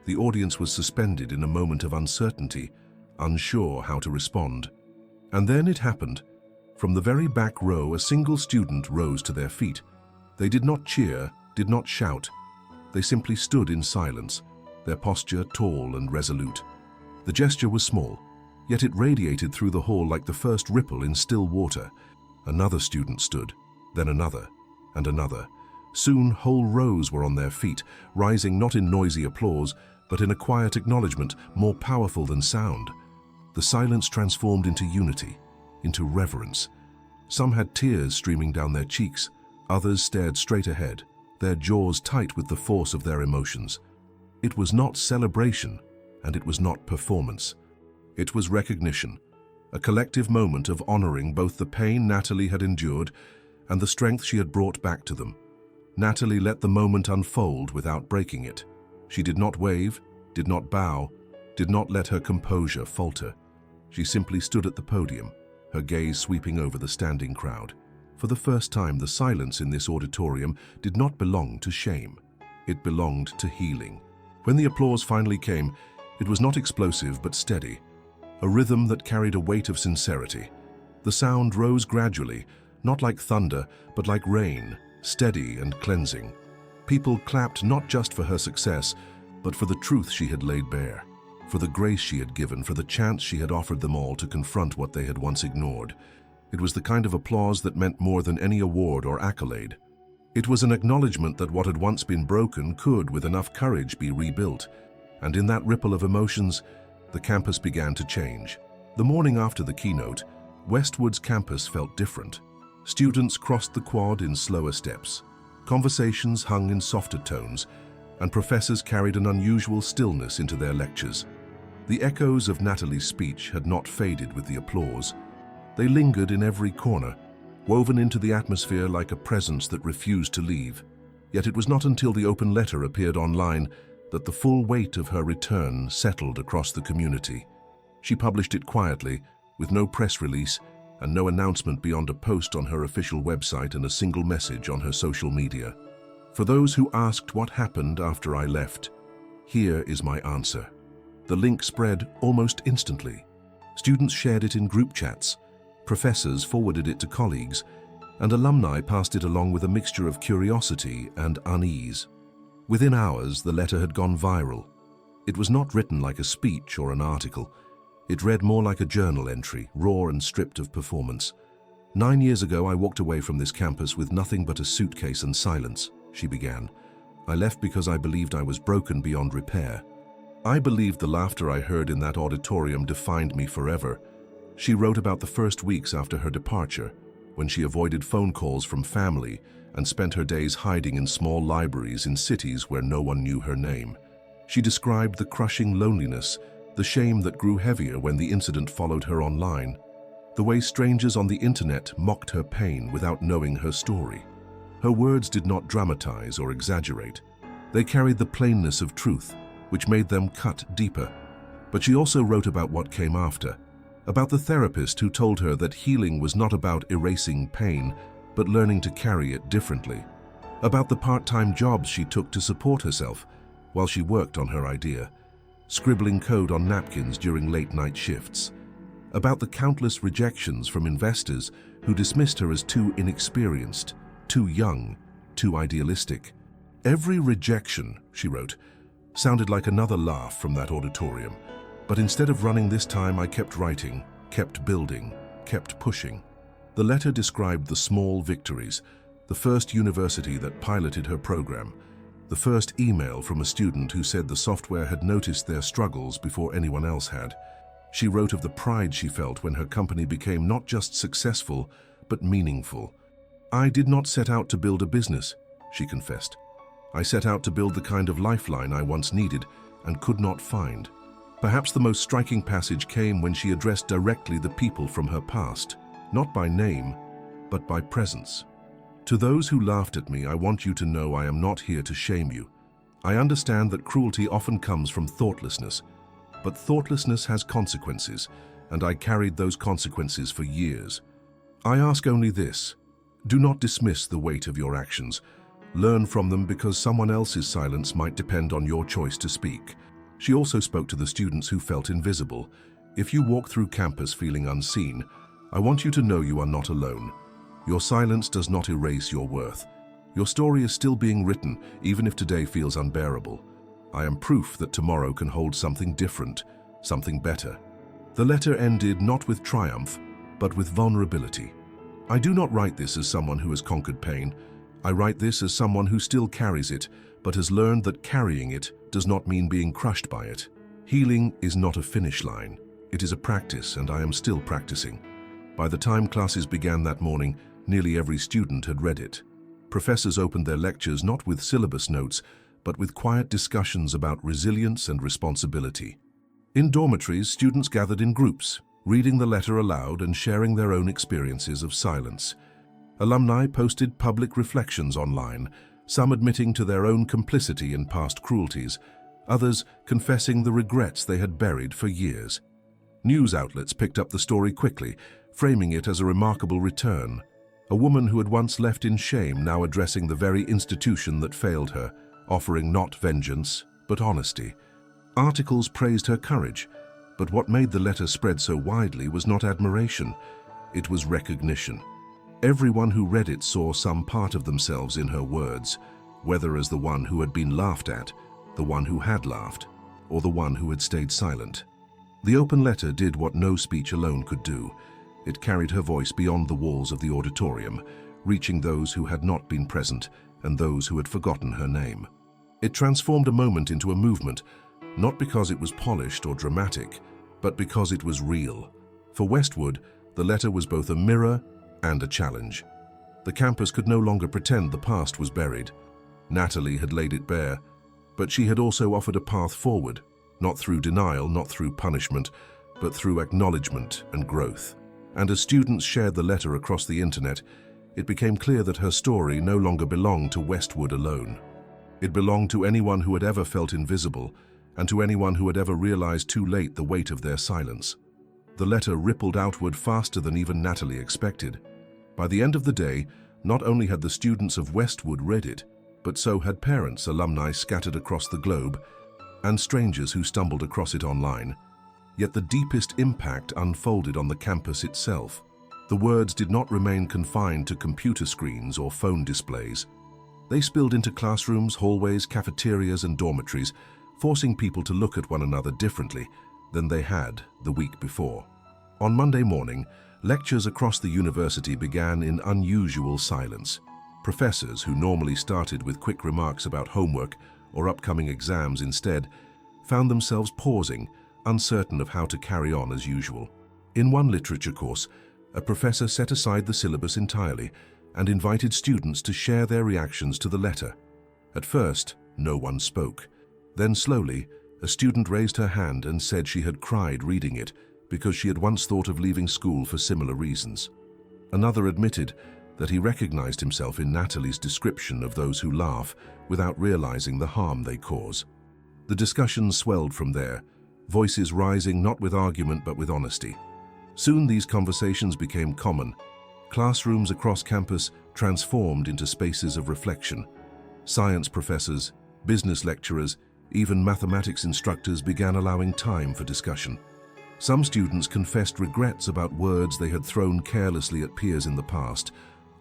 the audience was suspended in a moment of uncertainty, unsure how to respond. And then it happened. From the very back row, a single student rose to their feet. They did not cheer, did not shout. They simply stood in silence, their posture tall and resolute. The gesture was small, yet it radiated through the hall like the first ripple in still water. Another student stood, then another, and another. Soon whole rows were on their feet, rising not in noisy applause, but in a quiet acknowledgement more powerful than sound. The silence transformed into unity, into reverence. Some had tears streaming down their cheeks, others stared straight ahead, their jaws tight with the force of their emotions. It was not celebration, and it was not performance. It was recognition, a collective moment of honoring both the pain Natalie had endured and the strength she had brought back to them. Natalie let the moment unfold without breaking it. She did not wave, did not bow, did not let her composure falter. She simply stood at the podium, her gaze sweeping over the standing crowd. For the first time, the silence in this auditorium did not belong to shame. It belonged to healing. When the applause finally came, it was not explosive but steady, a rhythm that carried a weight of sincerity. The sound rose gradually, not like thunder, but like rain, steady and cleansing. People clapped not just for her success, but for the truth she had laid bare, for the grace she had given, for the chance she had offered them all to confront what they had once ignored. It was the kind of applause that meant more than any award or accolade. It was an acknowledgement that what had once been broken could, with enough courage, be rebuilt. And in that ripple of emotions, the campus began to change. The morning after the keynote, Westwood's campus felt different. Students crossed the quad in slower steps. Conversations hung in softer tones, and professors carried an unusual stillness into their lectures. The echoes of Natalie's speech had not faded with the applause. They lingered in every corner, woven into the atmosphere like a presence that refused to leave. Yet it was not until the open letter appeared online that the full weight of her return settled across the community. She published it quietly, with no press release and no announcement beyond a post on her official website and a single message on her social media. For those who asked what happened after I left, here is my answer. The link spread almost instantly. Students shared it in group chats, professors forwarded it to colleagues, and alumni passed it along with a mixture of curiosity and unease. Within hours, the letter had gone viral. It was not written like a speech or an article. It read more like a journal entry, raw and stripped of performance. 9 years ago, I walked away from this campus with nothing but a suitcase and silence, she began. I left because I believed I was broken beyond repair. I believed the laughter I heard in that auditorium defined me forever. She wrote about the first weeks after her departure, when she avoided phone calls from family and spent her days hiding in small libraries in cities where no one knew her name. She described the crushing loneliness, the shame that grew heavier when the incident followed her online, the way strangers on the internet mocked her pain without knowing her story. Her words did not dramatize or exaggerate. They carried the plainness of truth, which made them cut deeper. But she also wrote about what came after, about the therapist who told her that healing was not about erasing pain, but learning to carry it differently, about the part-time jobs she took to support herself while she worked on her idea, scribbling code on napkins during late-night shifts, about the countless rejections from investors who dismissed her as too inexperienced, too young, too idealistic. Every rejection, she wrote, sounded like another laugh from that auditorium. But instead of running this time, I kept writing, kept building, kept pushing. The letter described the small victories, the first university that piloted her program, the first email from a student who said the software had noticed their struggles before anyone else had. She wrote of the pride she felt when her company became not just successful, but meaningful. "I did not set out to build a business," she confessed. "I set out to build the kind of lifeline I once needed and could not find." Perhaps the most striking passage came when she addressed directly the people from her past, not by name, but by presence. "To those who laughed at me, I want you to know I am not here to shame you. I understand that cruelty often comes from thoughtlessness, but thoughtlessness has consequences, and I carried those consequences for years. I ask only this: do not dismiss the weight of your actions. Learn from them, because someone else's silence might depend on your choice to speak." She also spoke to the students who felt invisible. "If you walk through campus feeling unseen, I want you to know you are not alone. Your silence does not erase your worth. Your story is still being written, even if today feels unbearable. I am proof that tomorrow can hold something different, something better." The letter ended not with triumph, but with vulnerability. "I do not write this as someone who has conquered pain. I write this as someone who still carries it, but has learned that carrying it does not mean being crushed by it. Healing is not a finish line. It is a practice, and I am still practicing." By the time classes began that morning, nearly every student had read it. Professors opened their lectures not with syllabus notes, but with quiet discussions about resilience and responsibility. In dormitories, students gathered in groups, reading the letter aloud and sharing their own experiences of silence. Alumni posted public reflections online, some admitting to their own complicity in past cruelties, others confessing the regrets they had buried for years. News outlets picked up the story quickly, framing it as a remarkable return. A woman who had once left in shame now addressing the very institution that failed her, offering not vengeance, but honesty. Articles praised her courage, but what made the letter spread so widely was not admiration, it was recognition. Everyone who read it saw some part of themselves in her words, whether as the one who had been laughed at, the one who had laughed, or the one who had stayed silent. The open letter did what no speech alone could do. It carried her voice beyond the walls of the auditorium, reaching those who had not been present and those who had forgotten her name. It transformed a moment into a movement, not because it was polished or dramatic, but because it was real. For Westwood, the letter was both a mirror and a challenge. The campus could no longer pretend the past was buried. Natalie had laid it bare, but she had also offered a path forward, not through denial, not through punishment, but through acknowledgement and growth. And as students shared the letter across the internet, it became clear that her story no longer belonged to Westwood alone. It belonged to anyone who had ever felt invisible, and to anyone who had ever realized too late the weight of their silence. The letter rippled outward faster than even Natalie expected. By the end of the day, not only had the students of Westwood read it, but so had parents, alumni scattered across the globe, and strangers who stumbled across it online. Yet the deepest impact unfolded on the campus itself. The words did not remain confined to computer screens or phone displays. They spilled into classrooms, hallways, cafeterias, and dormitories, forcing people to look at one another differently than they had the week before. On Monday morning, lectures across the university began in unusual silence. Professors, who normally started with quick remarks about homework or upcoming exams instead, found themselves pausing, uncertain of how to carry on as usual. In one literature course, a professor set aside the syllabus entirely and invited students to share their reactions to the letter. At first, no one spoke. Then slowly, a student raised her hand and said she had cried reading it because she had once thought of leaving school for similar reasons. Another admitted that he recognized himself in Natalie's description of those who laugh without realizing the harm they cause. The discussion swelled from there, voices rising not with argument but with honesty. Soon these conversations became common. Classrooms across campus transformed into spaces of reflection. Science professors, business lecturers, even mathematics instructors began allowing time for discussion. Some students confessed regrets about words they had thrown carelessly at peers in the past.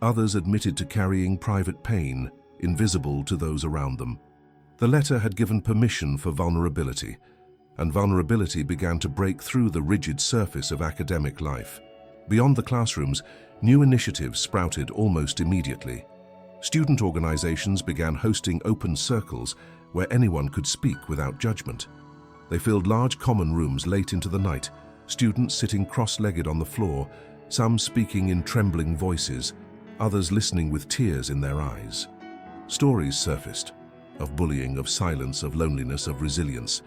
Others admitted to carrying private pain, invisible to those around them. The letter had given permission for vulnerability, and vulnerability began to break through the rigid surface of academic life. Beyond the classrooms, new initiatives sprouted almost immediately. Student organizations began hosting open circles where anyone could speak without judgment. They filled large common rooms late into the night, students sitting cross-legged on the floor, some speaking in trembling voices, others listening with tears in their eyes. Stories surfaced, of bullying, of silence, of loneliness, of resilience.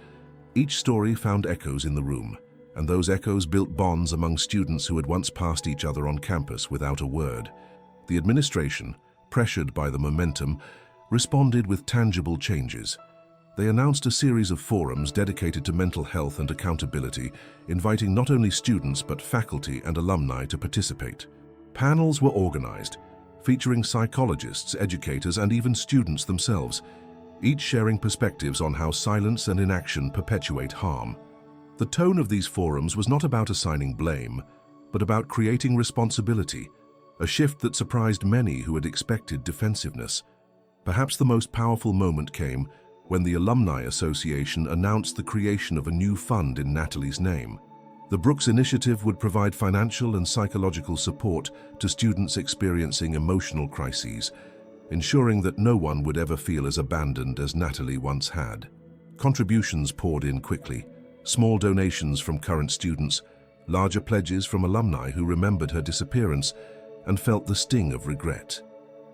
Each story found echoes in the room, and those echoes built bonds among students who had once passed each other on campus without a word. The administration, pressured by the momentum, responded with tangible changes. They announced a series of forums dedicated to mental health and accountability, inviting not only students but faculty and alumni to participate. Panels were organized, featuring psychologists, educators, and even students themselves, each sharing perspectives on how silence and inaction perpetuate harm. The tone of these forums was not about assigning blame, but about creating responsibility, a shift that surprised many who had expected defensiveness. Perhaps the most powerful moment came when the Alumni Association announced the creation of a new fund in Natalie's name. The Brooks Initiative would provide financial and psychological support to students experiencing emotional crises, ensuring that no one would ever feel as abandoned as Natalie once had. Contributions poured in quickly, small donations from current students, larger pledges from alumni who remembered her disappearance and felt the sting of regret.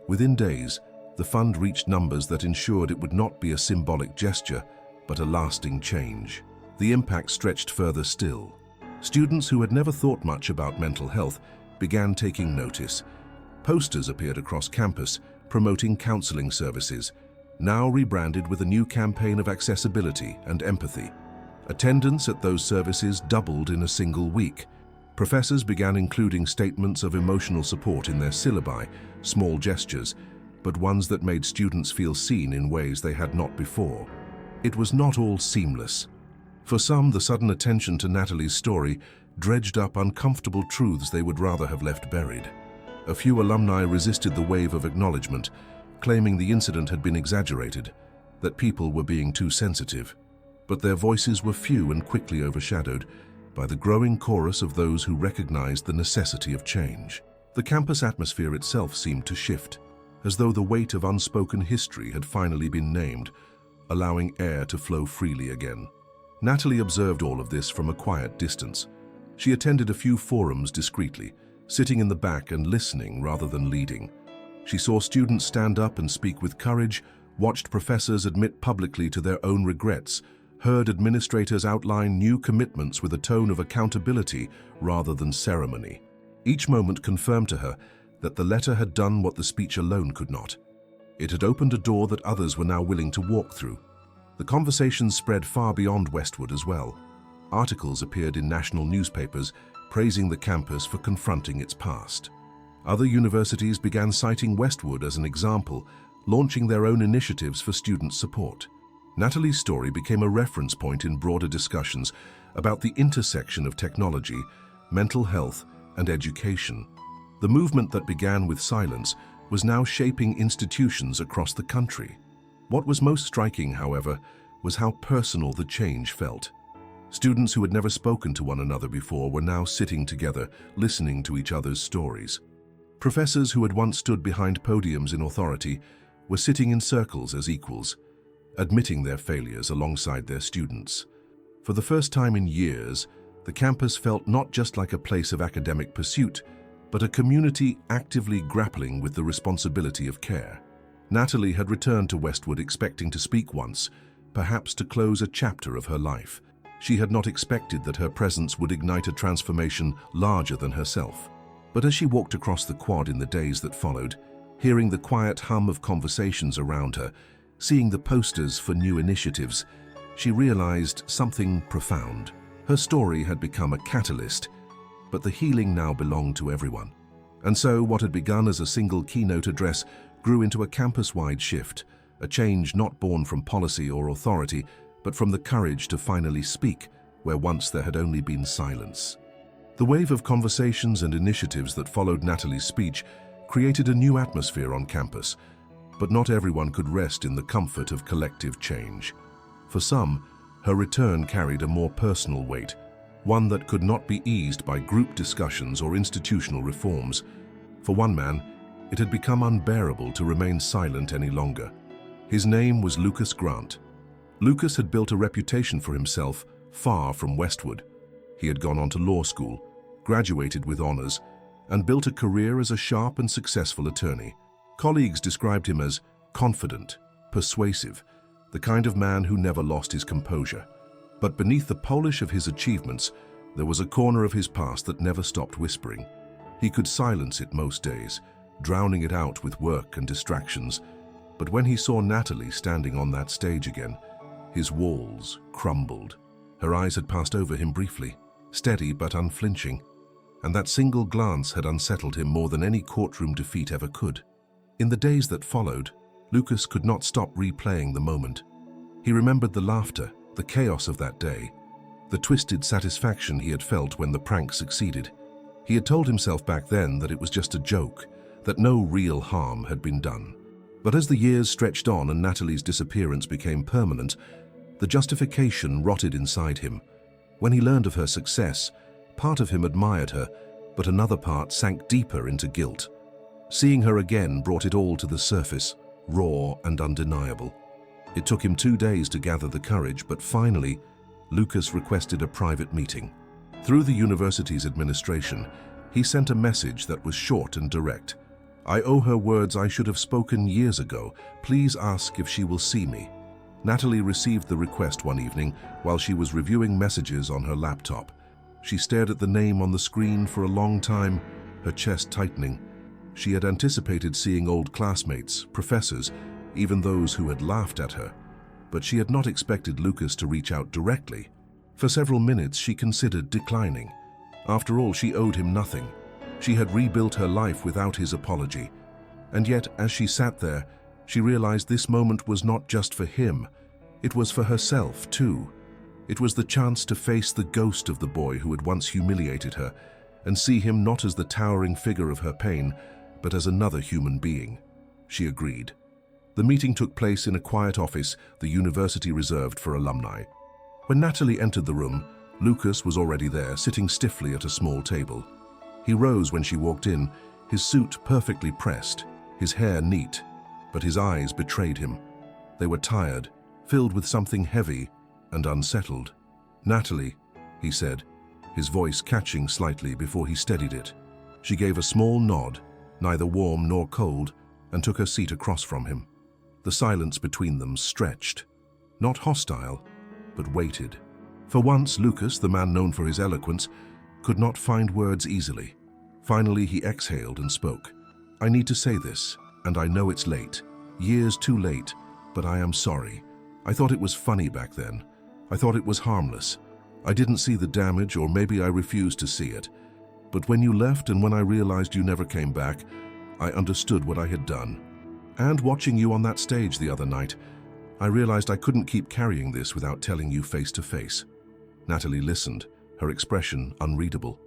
Within days, the fund reached numbers that ensured it would not be a symbolic gesture, but a lasting change. The impact stretched further still. Students who had never thought much about mental health began taking notice. Posters appeared across campus promoting counseling services, now rebranded with a new campaign of accessibility and empathy. Attendance at those services doubled in a single week. Professors began including statements of emotional support in their syllabi, small gestures, but ones that made students feel seen in ways they had not before. It was not all seamless. For some, the sudden attention to Natalie's story dredged up uncomfortable truths they would rather have left buried. A few alumni resisted the wave of acknowledgement, claiming the incident had been exaggerated, that people were being too sensitive. But their voices were few and quickly overshadowed by the growing chorus of those who recognized the necessity of change. The campus atmosphere itself seemed to shift, as though the weight of unspoken history had finally been named, allowing air to flow freely again. Natalie observed all of this from a quiet distance. She attended a few forums discreetly, sitting in the back and listening rather than leading. She saw students stand up and speak with courage, watched professors admit publicly to their own regrets, heard administrators outline new commitments with a tone of accountability rather than ceremony. Each moment confirmed to her that the letter had done what the speech alone could not. It had opened a door that others were now willing to walk through. The conversations spread far beyond Westwood as well. Articles appeared in national newspapers praising the campus for confronting its past. Other universities began citing Westwood as an example, launching their own initiatives for student support. Natalie's story became a reference point in broader discussions about the intersection of technology, mental health, and education. The movement that began with silence was now shaping institutions across the country. What was most striking, however, was how personal the change felt. Students who had never spoken to one another before were now sitting together, listening to each other's stories. Professors who had once stood behind podiums in authority were sitting in circles as equals, admitting their failures alongside their students. For the first time in years, the campus felt not just like a place of academic pursuit, but a community actively grappling with the responsibility of care. Natalie had returned to Westwood expecting to speak once, perhaps to close a chapter of her life. She had not expected that her presence would ignite a transformation larger than herself. But as she walked across the quad in the days that followed, hearing the quiet hum of conversations around her, seeing the posters for new initiatives, she realized something profound. Her story had become a catalyst, but the healing now belonged to everyone. And so what had begun as a single keynote address grew into a campus-wide shift, a change not born from policy or authority, but from the courage to finally speak, where once there had only been silence. The wave of conversations and initiatives that followed Natalie's speech created a new atmosphere on campus, but not everyone could rest in the comfort of collective change. For some, her return carried a more personal weight, one that could not be eased by group discussions or institutional reforms. For one man, it had become unbearable to remain silent any longer. His name was Lucas Grant. Lucas had built a reputation for himself far from Westwood. He had gone on to law school, graduated with honors, and built a career as a sharp and successful attorney. Colleagues described him as confident, persuasive, the kind of man who never lost his composure. But beneath the polish of his achievements, there was a corner of his past that never stopped whispering. He could silence it most days, drowning it out with work and distractions. But when he saw Natalie standing on that stage again, his walls crumbled. Her eyes had passed over him briefly, steady but unflinching, and that single glance had unsettled him more than any courtroom defeat ever could. In the days that followed, Lucas could not stop replaying the moment. He remembered the laughter, the chaos of that day, the twisted satisfaction he had felt when the prank succeeded. He had told himself back then that it was just a joke, that no real harm had been done. But as the years stretched on and Natalie's disappearance became permanent, the justification rotted inside him. When he learned of her success, part of him admired her, but another part sank deeper into guilt. Seeing her again brought it all to the surface, raw and undeniable. It took him 2 days to gather the courage, but finally, Lucas requested a private meeting. Through the university's administration, he sent a message that was short and direct. "I owe her words I should have spoken years ago. Please ask if she will see me." Natalie received the request one evening while she was reviewing messages on her laptop. She stared at the name on the screen for a long time, her chest tightening. She had anticipated seeing old classmates, professors, even those who had laughed at her. But she had not expected Lucas to reach out directly. For several minutes she considered declining. After all, she owed him nothing. She had rebuilt her life without his apology. And yet, as she sat there, she realized this moment was not just for him. It was for herself, too. It was the chance to face the ghost of the boy who had once humiliated her, and see him not as the towering figure of her pain, but as another human being. She agreed. The meeting took place in a quiet office the university reserved for alumni. When Natalie entered the room, Lucas was already there, sitting stiffly at a small table. He rose when she walked in, his suit perfectly pressed, his hair neat, but his eyes betrayed him. They were tired, filled with something heavy and unsettled. "Natalie," he said, his voice catching slightly before he steadied it. She gave a small nod, neither warm nor cold, and took her seat across from him. The silence between them stretched, not hostile, but weighted. For once, Lucas, the man known for his eloquence, could not find words easily. Finally, he exhaled and spoke. "I need to say this, and I know it's late, years too late, but I am sorry. I thought it was funny back then. I thought it was harmless. I didn't see the damage, or maybe I refused to see it. But when you left and when I realized you never came back, I understood what I had done. And watching you on that stage the other night, I realized I couldn't keep carrying this without telling you face to face." Natalie listened, her expression unreadable.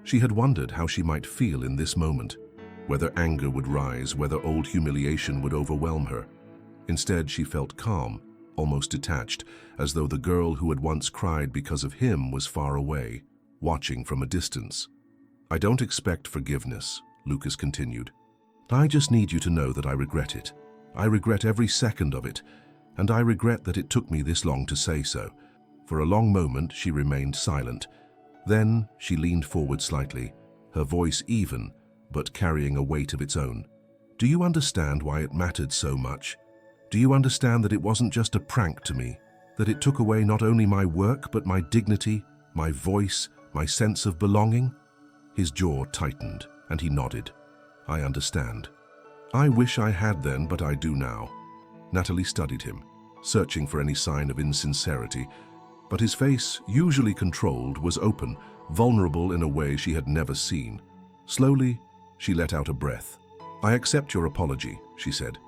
She had wondered how she might feel in this moment, whether anger would rise, whether old humiliation would overwhelm her. Instead, she felt calm, almost detached, as though the girl who had once cried because of him was far away, watching from a distance. "I don't expect forgiveness," Lucas continued. "I just need you to know that I regret it. I regret every second of it, and I regret that it took me this long to say so." For a long moment, she remained silent. Then she leaned forward slightly, her voice even, but carrying a weight of its own. "Do you understand why it mattered so much? Do you understand that it wasn't just a prank to me, that it took away not only my work, but my dignity, my voice, my sense of belonging?" His jaw tightened, and he nodded. "I understand. I wish I had then, but I do now." Natalie studied him, searching for any sign of insincerity, but his face, usually controlled, was open, vulnerable in a way she had never seen. Slowly, she let out a breath. "I accept your apology," she said.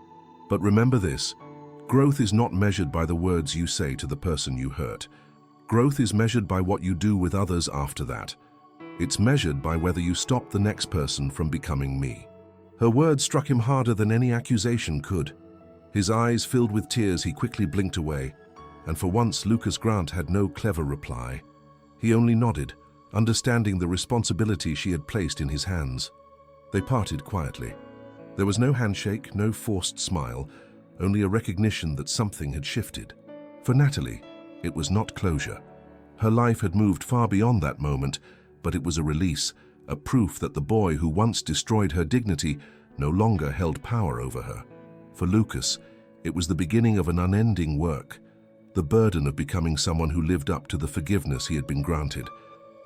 "But remember this, growth is not measured by the words you say to the person you hurt. Growth is measured by what you do with others after that. It's measured by whether you stop the next person from becoming me." Her words struck him harder than any accusation could. His eyes filled with tears, he quickly blinked away, and for once Lucas Grant had no clever reply. He only nodded, understanding the responsibility she had placed in his hands. They parted quietly. There was no handshake, no forced smile, only a recognition that something had shifted. For Natalie, it was not closure. Her life had moved far beyond that moment, but it was a release, a proof that the boy who once destroyed her dignity no longer held power over her. For Lucas, it was the beginning of an unending work, the burden of becoming someone who lived up to the forgiveness he had been granted.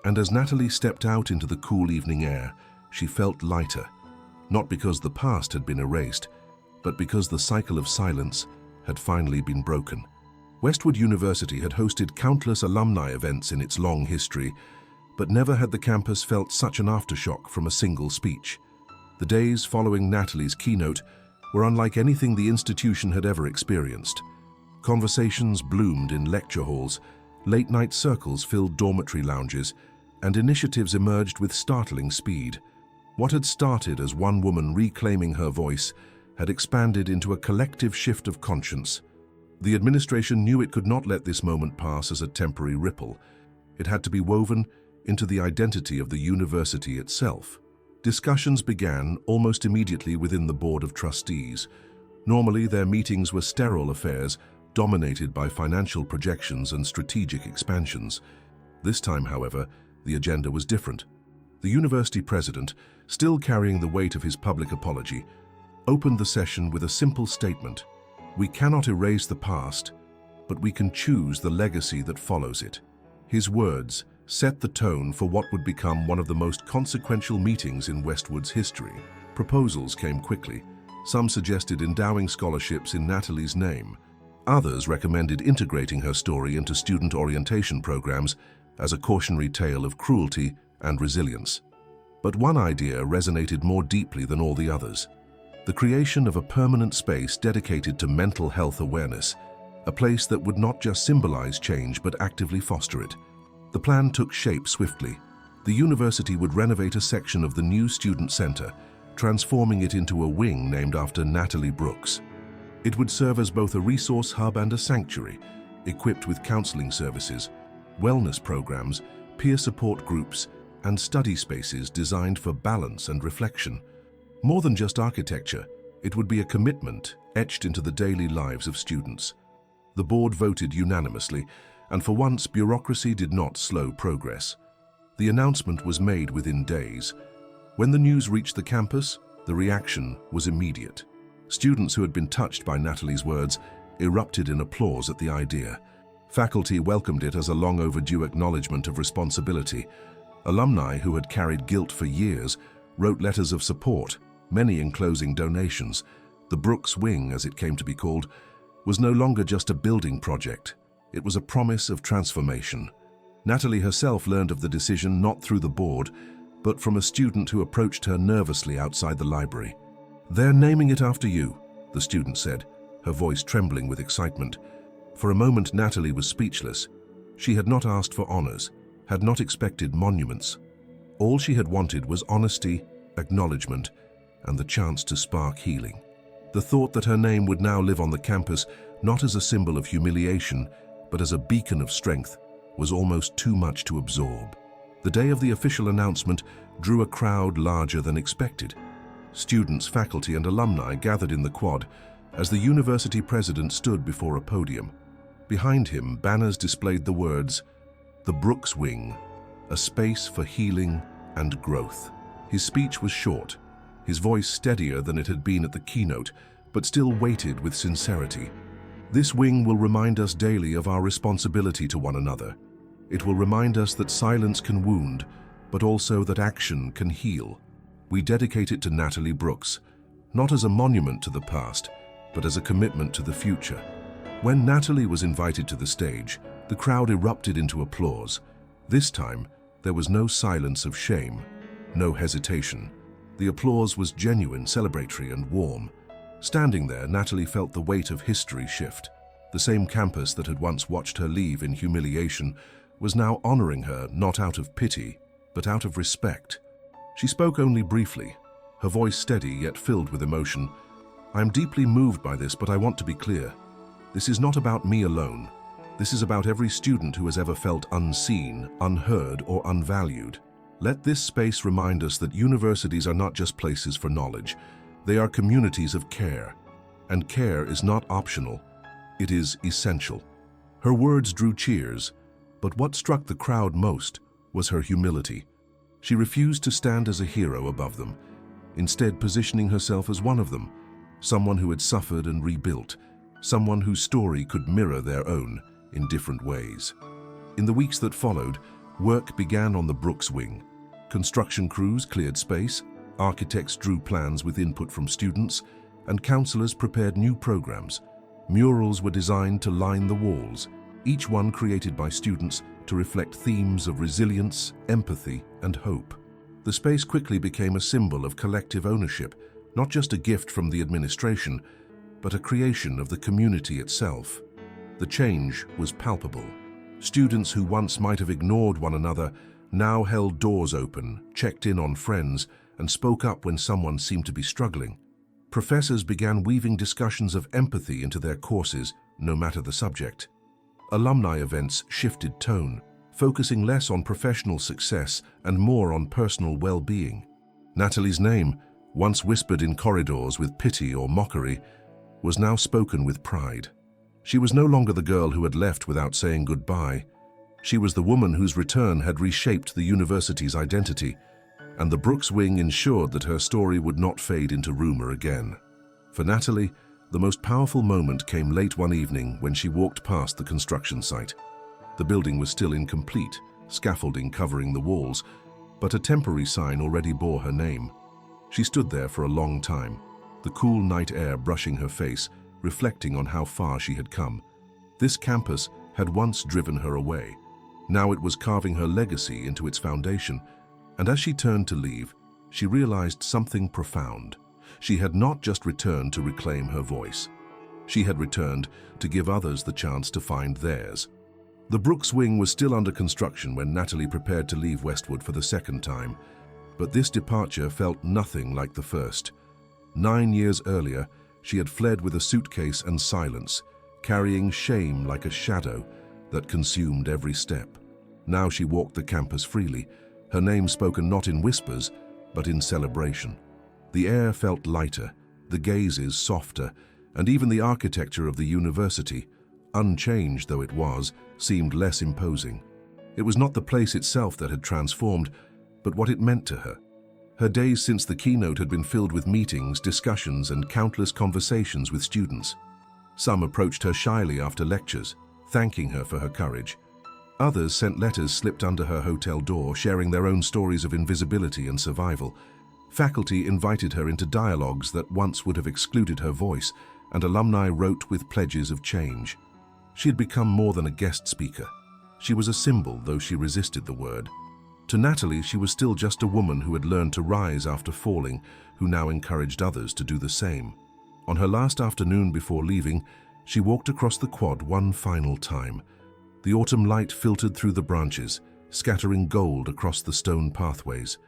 And as Natalie stepped out into the cool evening air, she felt lighter, not because the past had been erased, but because the cycle of silence had finally been broken. Westwood University had hosted countless alumni events in its long history, but never had the campus felt such an aftershock from a single speech. The days following Natalie's keynote were unlike anything the institution had ever experienced. Conversations bloomed in lecture halls, late-night circles filled dormitory lounges, and initiatives emerged with startling speed. What had started as one woman reclaiming her voice had expanded into a collective shift of conscience. The administration knew it could not let this moment pass as a temporary ripple. It had to be woven into the identity of the university itself. Discussions began almost immediately within the Board of Trustees. Normally, their meetings were sterile affairs, dominated by financial projections and strategic expansions. This time, however, the agenda was different. The university president, still carrying the weight of his public apology, opened the session with a simple statement: "We cannot erase the past, but we can choose the legacy that follows it." His words set the tone for what would become one of the most consequential meetings in Westwood's history. Proposals came quickly. Some suggested endowing scholarships in Natalie's name. Others recommended integrating her story into student orientation programs as a cautionary tale of cruelty and resilience. But one idea resonated more deeply than all the others: the creation of a permanent space dedicated to mental health awareness, a place that would not just symbolize change but actively foster it. The plan took shape swiftly. The university would renovate a section of the new student center, transforming it into a wing named after Natalie Brooks. It would serve as both a resource hub and a sanctuary, equipped with counseling services, wellness programs, peer support groups, and study spaces designed for balance and reflection. More than just architecture, it would be a commitment etched into the daily lives of students. The board voted unanimously, and for once, bureaucracy did not slow progress. The announcement was made within days. When the news reached the campus, the reaction was immediate. Students who had been touched by Natalie's words erupted in applause at the idea. Faculty welcomed it as a long overdue acknowledgement of responsibility. Alumni who had carried guilt for years wrote letters of support, many enclosing donations. The Brooks Wing, as it came to be called, was no longer just a building project. It was a promise of transformation. Natalie herself learned of the decision not through the board, but from a student who approached her nervously outside the library. "They're naming it after you," the student said, her voice trembling with excitement. For a moment, Natalie was speechless. She had not asked for honors, had not expected monuments. All she had wanted was honesty, acknowledgement, and the chance to spark healing. The thought that her name would now live on the campus, not as a symbol of humiliation, but as a beacon of strength, was almost too much to absorb. The day of the official announcement drew a crowd larger than expected. Students, faculty, and alumni gathered in the quad as the university president stood before a podium. Behind him, banners displayed the words, "The Brooks Wing, a space for healing and growth." His speech was short, his voice steadier than it had been at the keynote, but still weighted with sincerity. "This wing will remind us daily of our responsibility to one another. It will remind us that silence can wound, but also that action can heal. We dedicate it to Natalie Brooks, not as a monument to the past, but as a commitment to the future." When Natalie was invited to the stage, the crowd erupted into applause. This time, there was no silence of shame, no hesitation. The applause was genuine, celebratory, and warm. Standing there, Natalie felt the weight of history shift. The same campus that had once watched her leave in humiliation was now honoring her not out of pity, but out of respect. She spoke only briefly, her voice steady yet filled with emotion. "I am deeply moved by this, but I want to be clear. This is not about me alone. This is about every student who has ever felt unseen, unheard, or unvalued. Let this space remind us that universities are not just places for knowledge. They are communities of care. And care is not optional. It is essential." Her words drew cheers, But what struck the crowd most was her humility. She refused to stand as a hero above them, instead positioning herself as one of them, someone who had suffered and rebuilt, someone whose story could mirror their own in different ways. In the weeks that followed, work began on the Brooks wing. Construction crews cleared space, architects drew plans with input from students, and counselors prepared new programs. Murals were designed to line the walls, each one created by students to reflect themes of resilience, empathy, and hope. The space quickly became a symbol of collective ownership, not just a gift from the administration, but a creation of the community itself. The change was palpable. Students who once might have ignored one another now held doors open, checked in on friends, and spoke up when someone seemed to be struggling. Professors began weaving discussions of empathy into their courses, no matter the subject. Alumni events shifted tone, focusing less on professional success and more on personal well-being. Natalie's name, once whispered in corridors with pity or mockery, was now spoken with pride. She was no longer the girl who had left without saying goodbye. She was the woman whose return had reshaped the university's identity, and the Brooks wing ensured that her story would not fade into rumor again. For Natalie, the most powerful moment came late one evening when she walked past the construction site. The building was still incomplete, scaffolding covering the walls, but a temporary sign already bore her name. She stood there for a long time, the cool night air brushing her face, reflecting on how far she had come. This campus had once driven her away. Now it was carving her legacy into its foundation, and as she turned to leave, she realized something profound. She had not just returned to reclaim her voice. She had returned to give others the chance to find theirs. The Brooks wing was still under construction when Natalie prepared to leave Westwood for the second time, but this departure felt nothing like the first. 9 years earlier, she had fled with a suitcase and silence, carrying shame like a shadow that consumed every step. Now she walked the campus freely, her name spoken not in whispers, but in celebration. The air felt lighter, the gazes softer, and even the architecture of the university, unchanged though it was, seemed less imposing. It was not the place itself that had transformed, but what it meant to her. Her days since the keynote had been filled with meetings, discussions, and countless conversations with students. Some approached her shyly after lectures, thanking her for her courage. Others sent letters slipped under her hotel door, sharing their own stories of invisibility and survival. Faculty invited her into dialogues that once would have excluded her voice, and alumni wrote with pledges of change. She had become more than a guest speaker. She was a symbol, though she resisted the word. To Natalie, she was still just a woman who had learned to rise after falling, who now encouraged others to do the same. On her last afternoon before leaving, she walked across the quad one final time. The autumn light filtered through the branches, scattering gold across the stone pathways.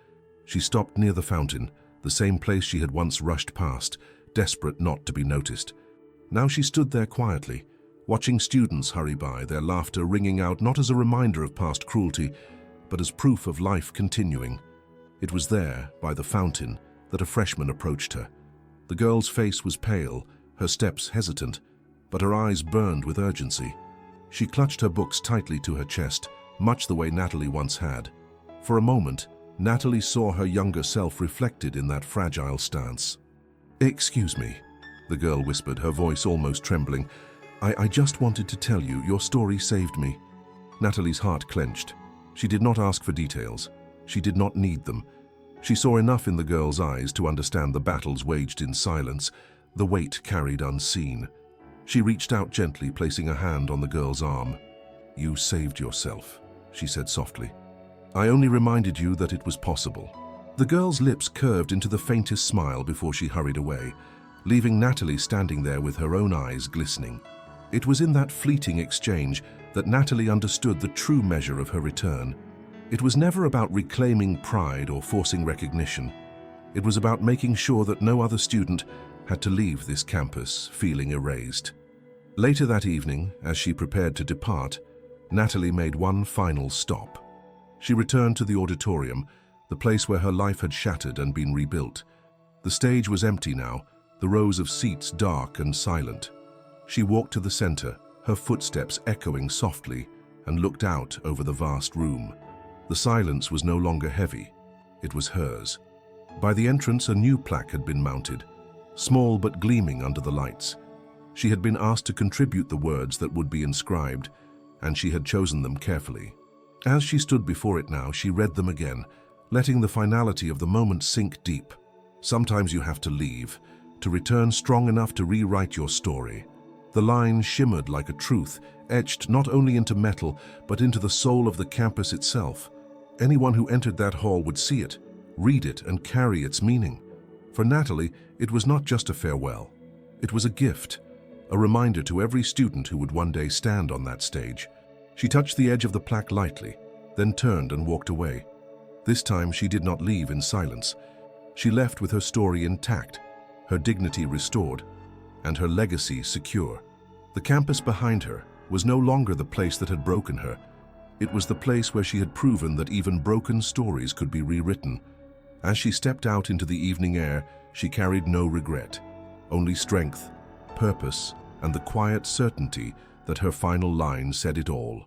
She stopped near the fountain, the same place she had once rushed past, desperate not to be noticed. Now she stood there quietly, watching students hurry by, their laughter ringing out not as a reminder of past cruelty, but as proof of life continuing. It was there, by the fountain, that a freshman approached her. The girl's face was pale, her steps hesitant, but her eyes burned with urgency. She clutched her books tightly to her chest, much the way Natalie once had. For a moment, Natalie saw her younger self reflected in that fragile stance. "Excuse me," the girl whispered, her voice almost trembling. I just wanted to tell you, your story saved me." Natalie's heart clenched. She did not ask for details. She did not need them. She saw enough in the girl's eyes to understand the battles waged in silence, the weight carried unseen. She reached out gently, placing a hand on the girl's arm. "You saved yourself," she said softly. "I only reminded you that it was possible." The girl's lips curved into the faintest smile before she hurried away, leaving Natalie standing there with her own eyes glistening. It was in that fleeting exchange that Natalie understood the true measure of her return. It was never about reclaiming pride or forcing recognition. It was about making sure that no other student had to leave this campus feeling erased. Later that evening, as she prepared to depart, Natalie made one final stop. She returned to the auditorium, the place where her life had shattered and been rebuilt. The stage was empty now, the rows of seats dark and silent. She walked to the center, her footsteps echoing softly and looked out over the vast room. The silence was no longer heavy. It was hers. By the entrance, a new plaque had been mounted, small but gleaming under the lights. She had been asked to contribute the words that would be inscribed, and she had chosen them carefully. As she stood before it now, she read them again, letting the finality of the moment sink deep. Sometimes you have to leave, to return strong enough to rewrite your story. The line shimmered like a truth, etched not only into metal, but into the soul of the campus itself. Anyone who entered that hall would see it, read it, and carry its meaning. For Natalie, it was not just a farewell. It was a gift, a reminder to every student who would one day stand on that stage. She touched the edge of the plaque lightly, then turned and walked away. This time she did not leave in silence. She left with her story intact, her dignity restored, and her legacy secure. The campus behind her was no longer the place that had broken her. It was the place where she had proven that even broken stories could be rewritten. As she stepped out into the evening air, she carried no regret, only strength, purpose, and the quiet certainty that her final line said it all.